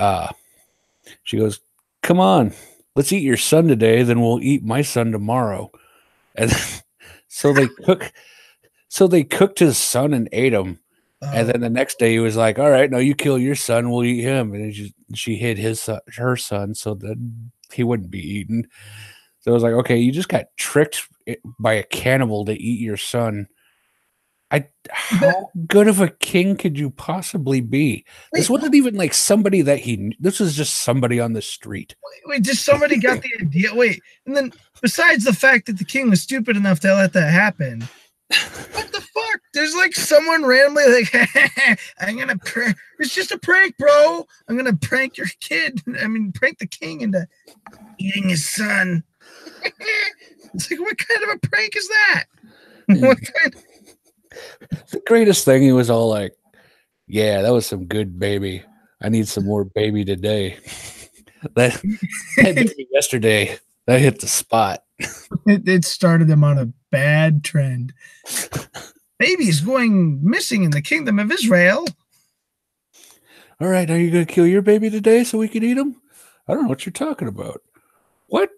she goes, "Come on, let's eat your son today, then we'll eat my son tomorrow." And so they cooked his son and ate him. And then the next day he was like, "All right, now you kill your son, we'll eat him." And she hid her son so that he wouldn't be eaten. So it was like, okay, you just got tricked by a cannibal to eat your son. How good of a king could you possibly be? This wasn't even like somebody that this was just somebody on the street. Wait, just somebody got the idea. Wait, and then besides the fact that the king was stupid enough to let that happen, what the fuck? There's like someone randomly like, I'm gonna prank. It's just a prank, bro. I'm gonna prank your kid. I mean, prank the king into eating his son. It's like, what kind of a prank is that? What kind? The greatest thing, he was all like, "Yeah, that was some good baby. I need some more baby today." that baby yesterday, that hit the spot. It started him on a bad trend. Babies going missing in the kingdom of Israel. All right, are you going to kill your baby today so we can eat him? I don't know what you're talking about. What?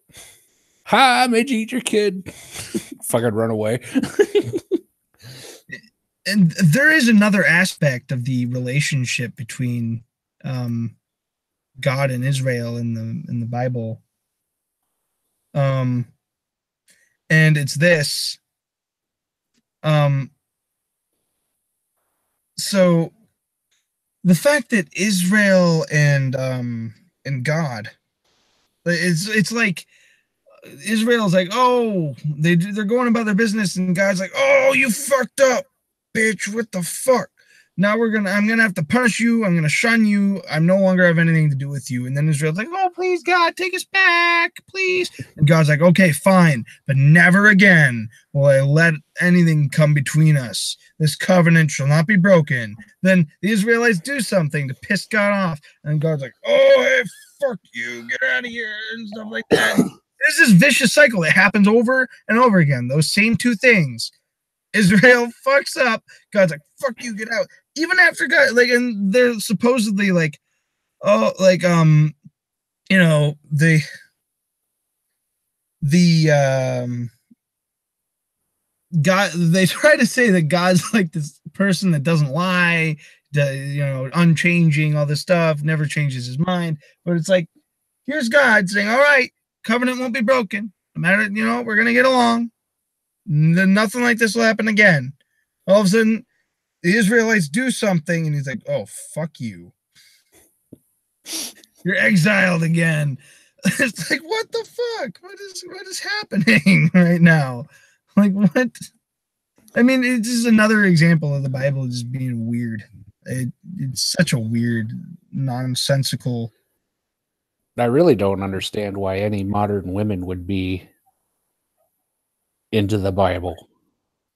Hi, I made you eat your kid. Fucking run away. And there is another aspect of the relationship between God and Israel in the Bible. And it's this. So the fact that Israel and God, it's like Israel's like, oh, they're going about their business, and God's like, oh, you fucked up, bitch, what the fuck? Now I'm gonna have to punish you. I'm gonna shun you. I'm no longer have anything to do with you. And then Israel's like, oh, please, God, take us back, please. And God's like, okay, fine, but never again will I let anything come between us. This covenant shall not be broken. Then the Israelites do something to piss God off, and God's like, oh, hey, fuck you, get out of here, and stuff like that. There's this vicious cycle that happens over and over again. Those same two things. Israel fucks up. God's like, fuck you, get out. Even after God, like, and they're supposedly like, oh, like, you know, God, they try to say that God's like this person that doesn't lie, unchanging, all this stuff, never changes his mind. But it's like, here's God saying, all right, covenant won't be broken. No matter, we're going to get along. Then nothing like this will happen again. All of a sudden, the Israelites do something, and he's like, oh, fuck you. You're exiled again. It's like, what the fuck? What is happening right now? Like, what? I mean, it's just another example of the Bible just being weird. It's such a weird, nonsensical. I really don't understand why any modern women would be into the Bible.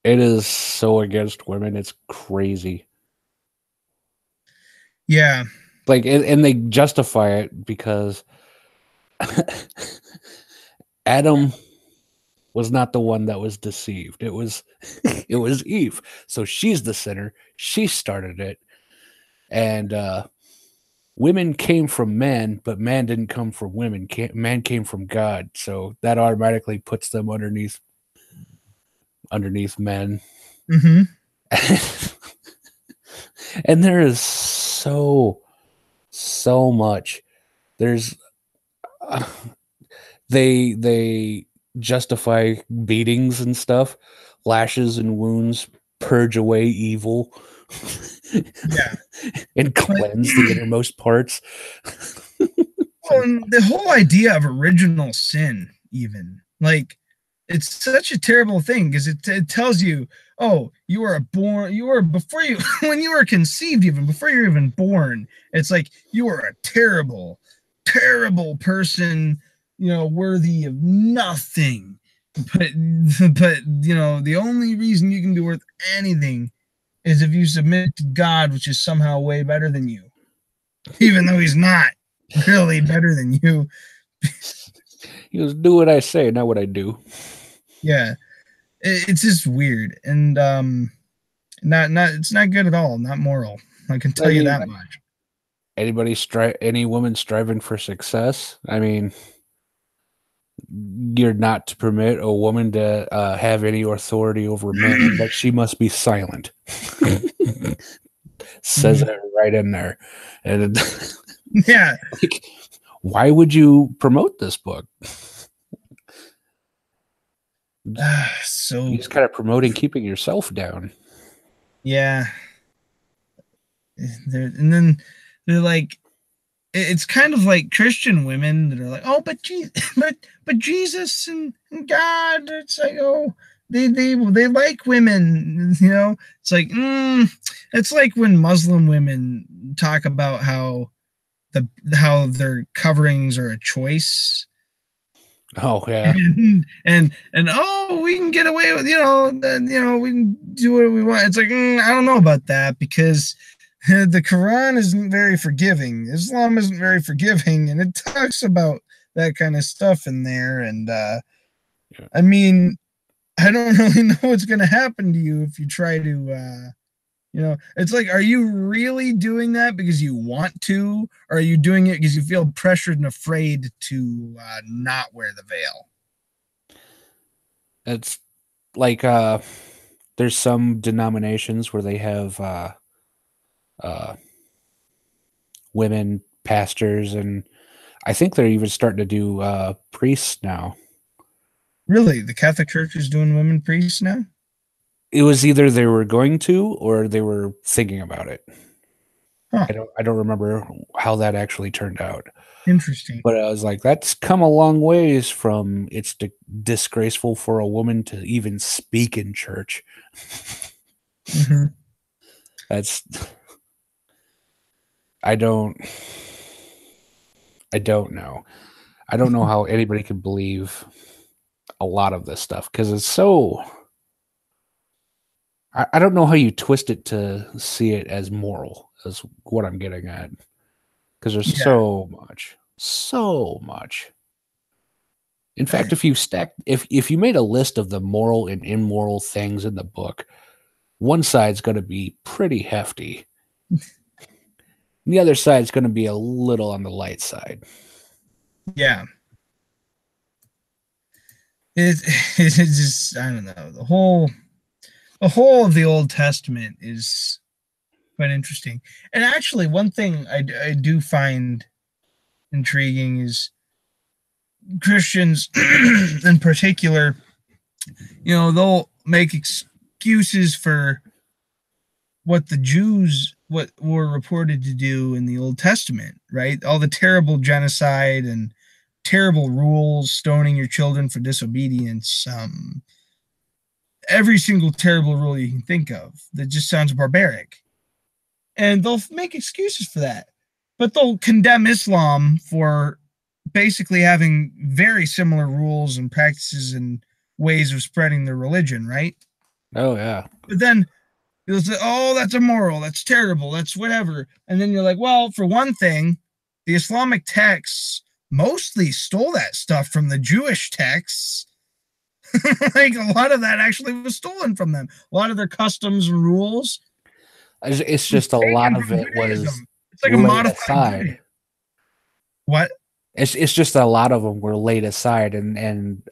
It is so against women. It's crazy. Yeah. Like, and they justify it because Adam was not the one that was deceived. It was Eve. So she's the sinner. She started it. And women came from man, but man didn't come from women. Man came from God. So that automatically puts them underneath men. Mm-hmm. And there is so much. There's they justify beatings and stuff, lashes and wounds, purge away evil. Yeah. And cleanse the innermost parts. Well, and the whole idea of original sin, even, like, it's such a terrible thing because it tells you, oh, when you were conceived, even before you're even born, it's like you are a terrible, terrible person, worthy of nothing. But the only reason you can be worth anything is if you submit to God, which is somehow way better than you, even though he's not really better than you. He goes, do what I say, not what I do. Yeah, it's just weird, and it's not good at all. Not moral. I can tell you that much. Any woman striving for success, I mean, you're not to permit a woman to have any authority over men, but she must be silent. Says it right in there. And yeah, like, why would you promote this book? So he's kind of promoting keeping yourself down. Yeah. And then they're like, it's kind of like Christian women that are like, oh, but Jesus and God, it's like, oh, they like women, It's like, it's like when Muslim women talk about how their coverings are a choice. Oh yeah, and oh, we can get away with we can do what we want. It's like I don't know about that because the Quran isn't very forgiving. Islam isn't very forgiving, and it talks about that kind of stuff in there. And I mean, I don't really know what's going to happen to you if you try to. It's like, are you really doing that because you want to, or are you doing it because you feel pressured and afraid to not wear the veil? It's like there's some denominations where they have women pastors, and I think they're even starting to do priests now. Really? The Catholic Church is doing women priests now? It was either they were going to or they were thinking about it. Huh. I don't remember how that actually turned out. Interesting. But I was like, that's come a long ways from it's disgraceful for a woman to even speak in church. Mm-hmm. I don't know. I don't know how anybody could believe a lot of this stuff because it's so. I don't know how you twist it to see it as moral, is what I'm getting at. Because there's so much. In fact, if you made a list of the moral and immoral things in the book, one side's going to be pretty hefty. The other side's going to be a little on the light side. Yeah. It's just, I don't know. The whole the whole of the Old Testament is quite interesting. And actually, one thing I do find intriguing is Christians in particular, they'll make excuses for what the Jews were reported to do in the Old Testament, right? All the terrible genocide and terrible rules, stoning your children for disobedience, every single terrible rule you can think of that just sounds barbaric. And they'll make excuses for that. But they'll condemn Islam for basically having very similar rules and practices and ways of spreading their religion, right? Oh, yeah. But then you'll say, oh, that's immoral, that's terrible, that's whatever. And then you're like, well, for one thing, the Islamic texts mostly stole that stuff from the Jewish texts. Like a lot of that actually was stolen from them. A lot of their customs and rules. It's just a lot of it was it's like a modified aside. What? It's just a lot of them were laid aside, and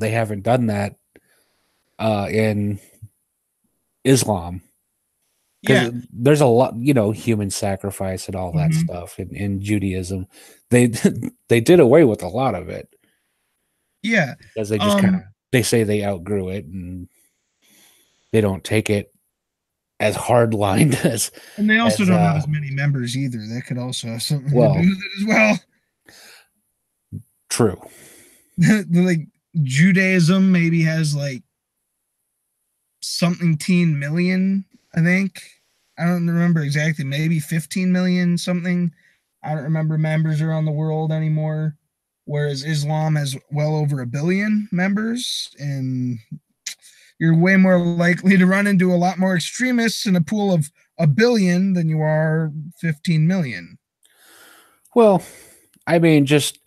they haven't done that in Islam. Yeah, there's a lot, human sacrifice and all that stuff in Judaism. They did away with a lot of it. Yeah, because they just they say they outgrew it and they don't take it as hard-lined as. And they also don't have as many members either. That could also have something to do with it as well. True. Like Judaism maybe has like something teen million, I think. I don't remember exactly. Maybe 15 million something. I don't remember members around the world anymore. Whereas Islam has well over 1 billion members, and you're way more likely to run into a lot more extremists in a pool of 1 billion than you are 15 million. Well, I mean, just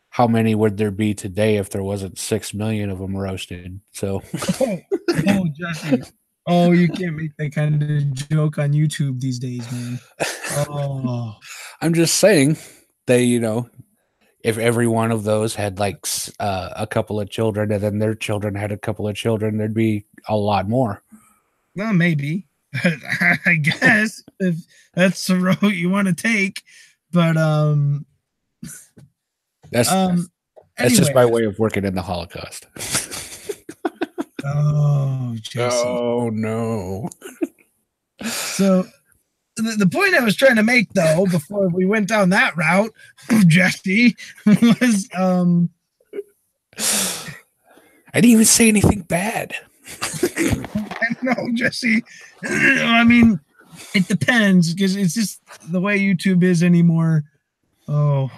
how many would there be today if there wasn't 6 million of them roasted? So, oh, Jesse. Oh, you can't make that kind of joke on YouTube these days, man. Oh, I'm just saying they, if every one of those had like a couple of children and then their children had a couple of children, there'd be a lot more. Well, maybe. I guess if that's the road you want to take. But that's anyway. just my way of working in the Holocaust. Oh, Jesse. Oh no. So the point I was trying to make, though, before we went down that route, Jesse, was I didn't even say anything bad. I know, Jesse. I mean, it depends, because it's just the way YouTube is anymore. Oh,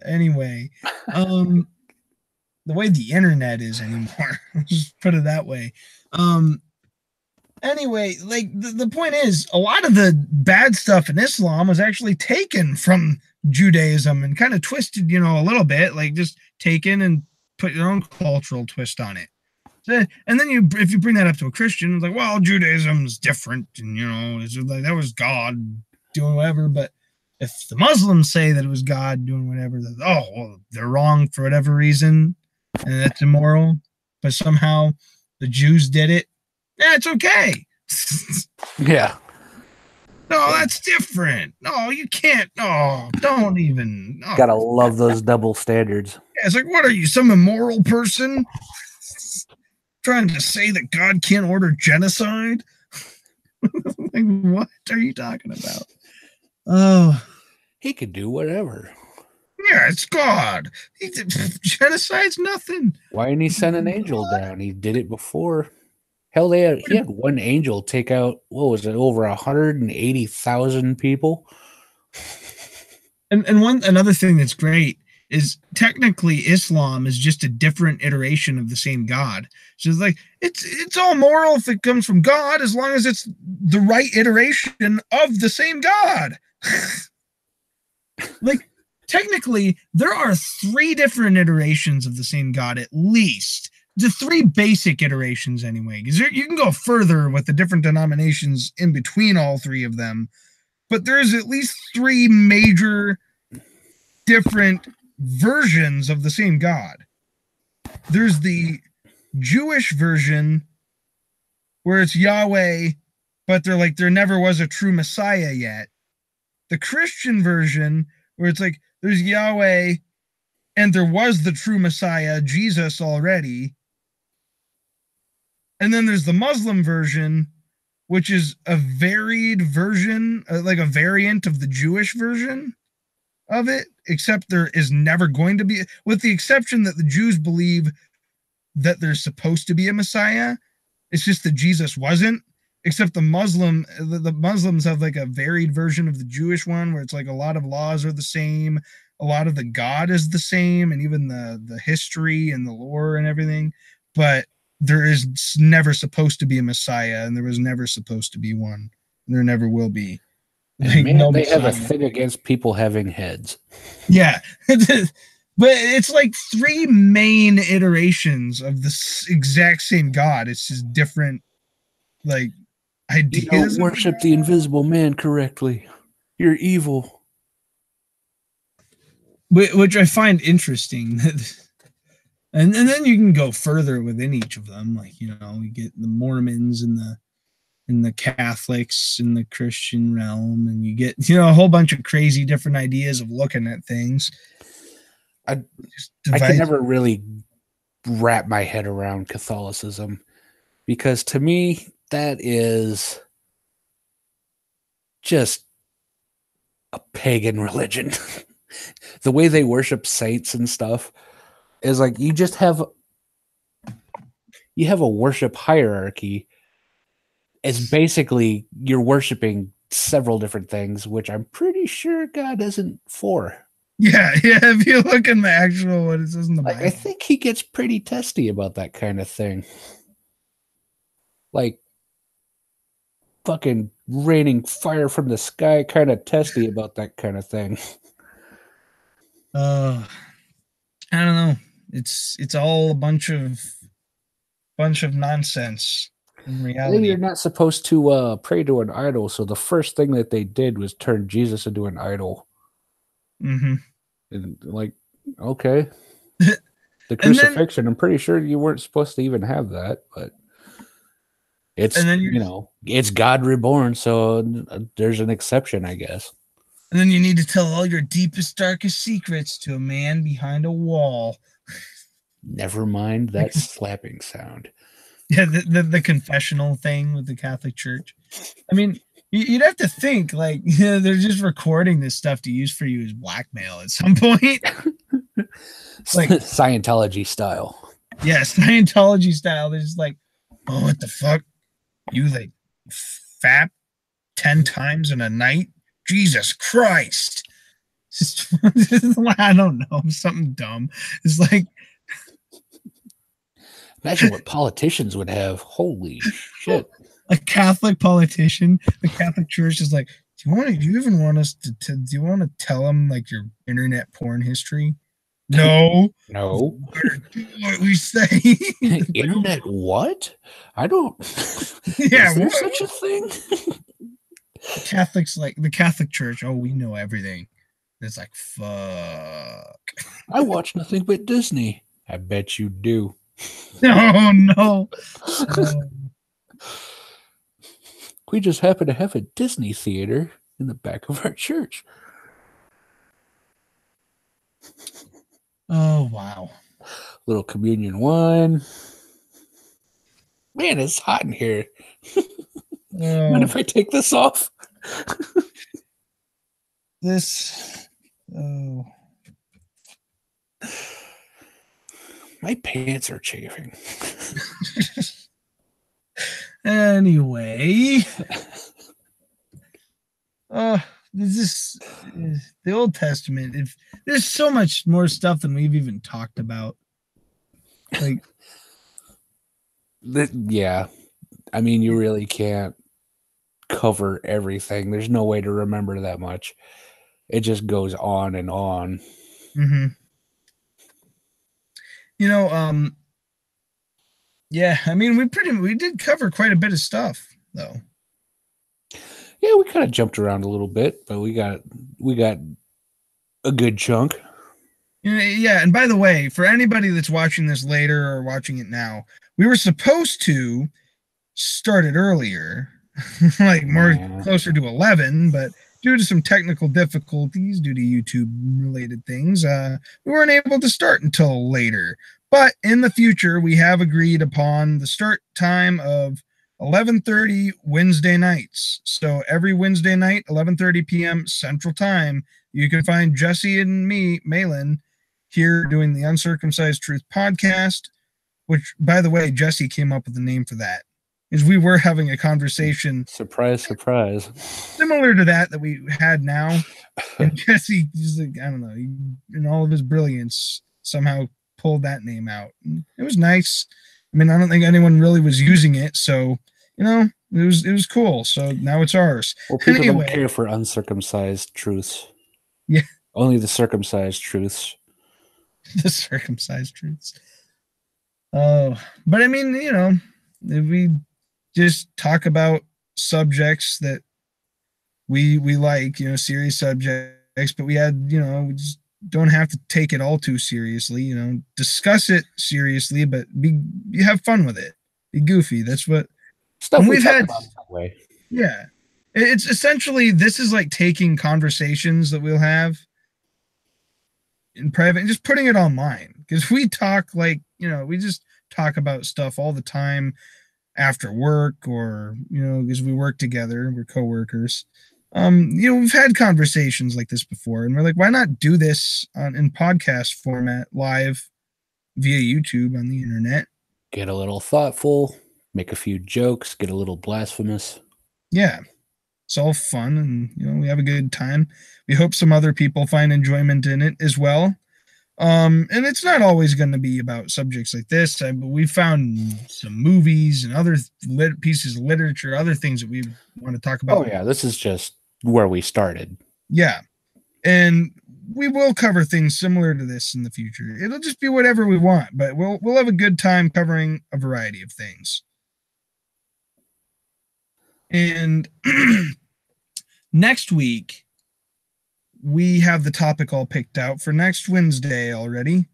anyway, the way the internet is anymore. Just put it that way. Anyway, like the point is, a lot of the bad stuff in Islam was actually taken from Judaism and kind of twisted, a little bit, like just taken and put your own cultural twist on it. So, and then if you bring that up to a Christian, it's like, well, Judaism's different, and it's like that was God doing whatever. But if the Muslims say that it was God doing whatever, they're wrong for whatever reason, and that's immoral. But somehow the Jews did it. Yeah, it's okay. Yeah. No, that's different. No, you can't. No, don't even. No. Gotta love those double standards. Yeah, it's like, what are you, some immoral person trying to say that God can't order genocide? Like, what are you talking about? Oh, he could do whatever. Yeah, it's God. Genocide's nothing. Why didn't he send an angel down? He did it before. Hell, he had one angel take out, what was it, over 180,000 people? And another thing that's great is technically Islam is just a different iteration of the same God. So it's like it's all moral if it comes from God, as long as it's the right iteration of the same God. Like technically, there are 3 different iterations of the same God, at least. The 3 basic iterations, anyway, because you can go further with the different denominations in between all 3 of them, but there's at least 3 major different versions of the same God. There's the Jewish version where it's Yahweh, but they're like, there never was a true Messiah yet. The Christian version, where it's like, there's Yahweh, and there was the true Messiah, Jesus, already. And then there's the Muslim version, which is a varied version, like a variant of the Jewish version of it, except there is never going to be, with the exception that the Jews believe that there's supposed to be a Messiah. It's just that Jesus wasn't, except the Muslims have like a varied version of the Jewish one, where it's like a lot of laws are the same, a lot of the God is the same, and even the history and the lore and everything. But there is never supposed to be a Messiah, and there was never supposed to be one. And there never will be. Like, man, they have a thing against people having heads. Yeah. But it's like 3 main iterations of the exact same God. It's just different, like, ideas. You don't worship the invisible man correctly. You're evil. Which I find interesting. And then you can go further within each of them. Like, you know, you get the Mormons and the Catholics in the Christian realm, and you get, you know, a whole bunch of crazy different ideas of looking at things. I can never really wrap my head around Catholicism, because to me that is just a pagan religion. The way they worship saints and stuff is like, you have a worship hierarchy. It's basically you're worshiping several different things, which I'm pretty sure God isn't for. Yeah. If you look in the actual what it says in the Bible, I think he gets pretty testy about that kind of thing. Like fucking raining fire from the sky, kind of testy about that kind of thing. I don't know. It's all a bunch of nonsense in reality. You're not supposed to pray to an idol, so the first thing that they did was turn Jesus into an idol. Mm-hmm. And like, okay. The crucifixion, I'm pretty sure you weren't supposed to even have that, but it's, you know, it's God reborn, so there's an exception, I guess. And then you need to tell all your deepest, darkest secrets to a man behind a wall. Never mind that slapping sound. Yeah, the confessional thing with the Catholic Church. I mean, you'd have to think, like, you know, they're just recording this stuff to use for you as blackmail at some point. Like Scientology style. Yeah, Scientology style. They're just like, oh, what the fuck? You like fap 10 times in a night? Jesus Christ. Just, I don't know, something dumb. It's like, imagine what politicians would have. Holy shit. A Catholic politician, the Catholic Church is like, do you even want us to do you want to tell them like your internet porn history? No. What we say. Internet what? I don't. Yeah, is there such a thing? Catholics, like the Catholic Church, oh, we know everything. It's like, fuck. I watch nothing but Disney. I bet you do. No. We just happen to have a Disney theater in the back of our church. Oh, wow. Little communion wine. Man, it's hot in here. Mind if I take this off? My pants are chafing. Anyway. This is the Old Testament. There's so much more stuff than we've even talked about. Like, yeah. I mean, you really can't cover everything. There's no way to remember that much. It just goes on and on. Mm-hmm. You know, yeah, I mean, we did cover quite a bit of stuff, though. Yeah, we kind of jumped around a little bit, but we got a good chunk. Yeah, and by the way, for anybody that's watching this later or watching it now, we were supposed to started earlier, like more closer to 11, but due to some technical difficulties, due to YouTube related things, we weren't able to start until later. But in the future, we have agreed upon the start time of 11:30 Wednesday nights. So every Wednesday night, 11:30 p.m. Central Time, you can find Jesse and me, Mahlon, here doing the Uncircumcised Truth Podcast, which, by the way, Jesse came up with the name for that. Is we were having a conversation. Surprise, surprise. Similar to that we had now. And Jesse, just like, I don't know, he, in all of his brilliance, somehow pulled that name out. And it was nice. I mean, I don't think anyone really was using it, so it was cool. So now it's ours. Well, people don't care for uncircumcised truths. Yeah. Only the circumcised truths. The circumcised truths. Oh, but I mean, if we just talk about subjects that we like, serious subjects, but we we just don't have to take it all too seriously, discuss it seriously, but you have fun with it. Be goofy. That's what stuff we've had. That way. Yeah. It's essentially, this is like taking conversations that we'll have in private and just putting it online, because we talk we just talk about stuff all the time after work, or because we work together, we're co-workers. We've had conversations like this before, and we're like, why not do this in podcast format live via YouTube on the internet? Get a little thoughtful, make a few jokes, get a little blasphemous. Yeah, it's all fun, and we have a good time. We hope some other people find enjoyment in it as well. And it's not always going to be about subjects like this. We found some movies and other pieces of literature, other things that we want to talk about. Oh yeah, this is just where we started. Yeah, and we will cover things similar to this in the future. It'll just be whatever we want, but we'll have a good time covering a variety of things. And next week, we have the topic all picked out for next Wednesday already.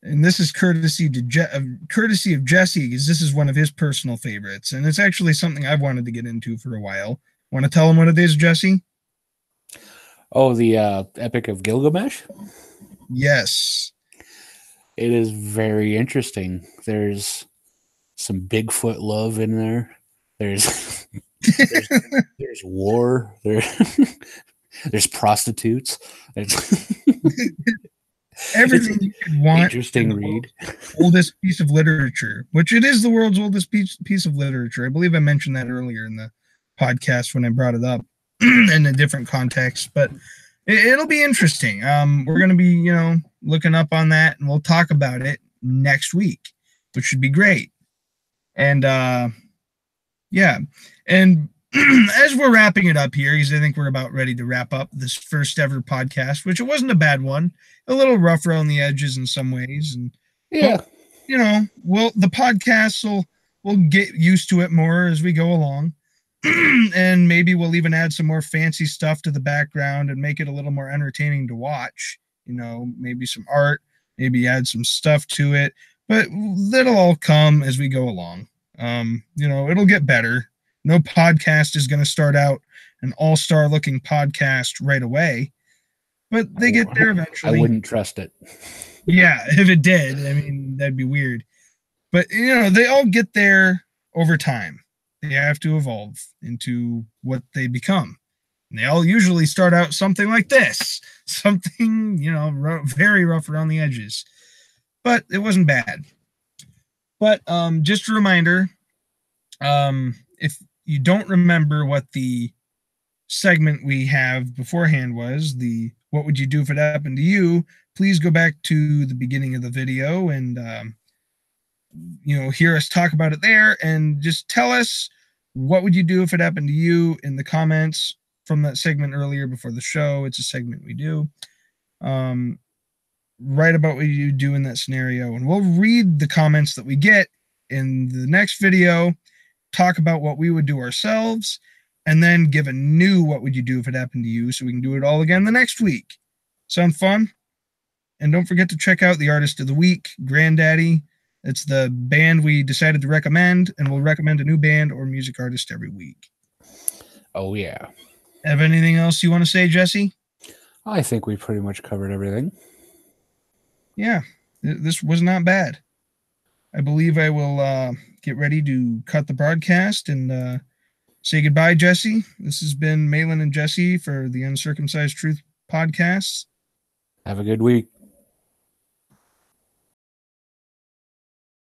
And this is courtesy of Jesse, because this is one of his personal favorites. And it's actually something I've wanted to get into for a while. Want to tell him what it is, Jesse? Oh, the Epic of Gilgamesh? Yes. It is very interesting. There's some Bigfoot love in there. There's war. There's prostitutes. Everything you could want. Interesting read. Oldest piece of literature, which it is the world's oldest piece of literature. I believe I mentioned that earlier in the podcast when I brought it up in a different context, but it'll be interesting. We're going to be, looking up on that, and we'll talk about it next week, which should be great. And yeah. And as we're wrapping it up here, because I think we're about ready to wrap up this first ever podcast, which it wasn't a bad one, a little rough around the edges in some ways. And yeah, the podcast we'll get used to it more as we go along. And maybe we'll even add some more fancy stuff to the background and make it a little more entertaining to watch. Maybe some art, maybe add some stuff to it, but that'll all come as we go along. It'll get better. No podcast is going to start out an all-star looking podcast right away, but they get there eventually. I wouldn't trust it. Yeah, if it did, I mean, that'd be weird. But, they all get there over time. They have to evolve into what they become. And they all usually start out something like this. Something, very rough around the edges. But it wasn't bad. But just a reminder, if you don't remember what the segment we have beforehand was, the what would you do if it happened to you, please go back to the beginning of the video and hear us talk about it there, and just tell us what would you do if it happened to you in the comments from that segment earlier before the show. It's a segment we do. Write about what you do in that scenario, and we'll read the comments that we get in the next video, talk about what we would do ourselves, and then give a new what would you do if it happened to you, so we can do it all again the next week. Sound fun? And don't forget to check out the Artist of the Week, Granddaddy. It's the band we decided to recommend, and we'll recommend a new band or music artist every week. Oh, yeah. Have anything else you want to say, Jesse? I think we pretty much covered everything. Yeah, this was not bad. I believe I will get ready to cut the broadcast and say goodbye, Jesse. This has been Mahlon and Jesse for the Uncircumcised Truth Podcast. Have a good week.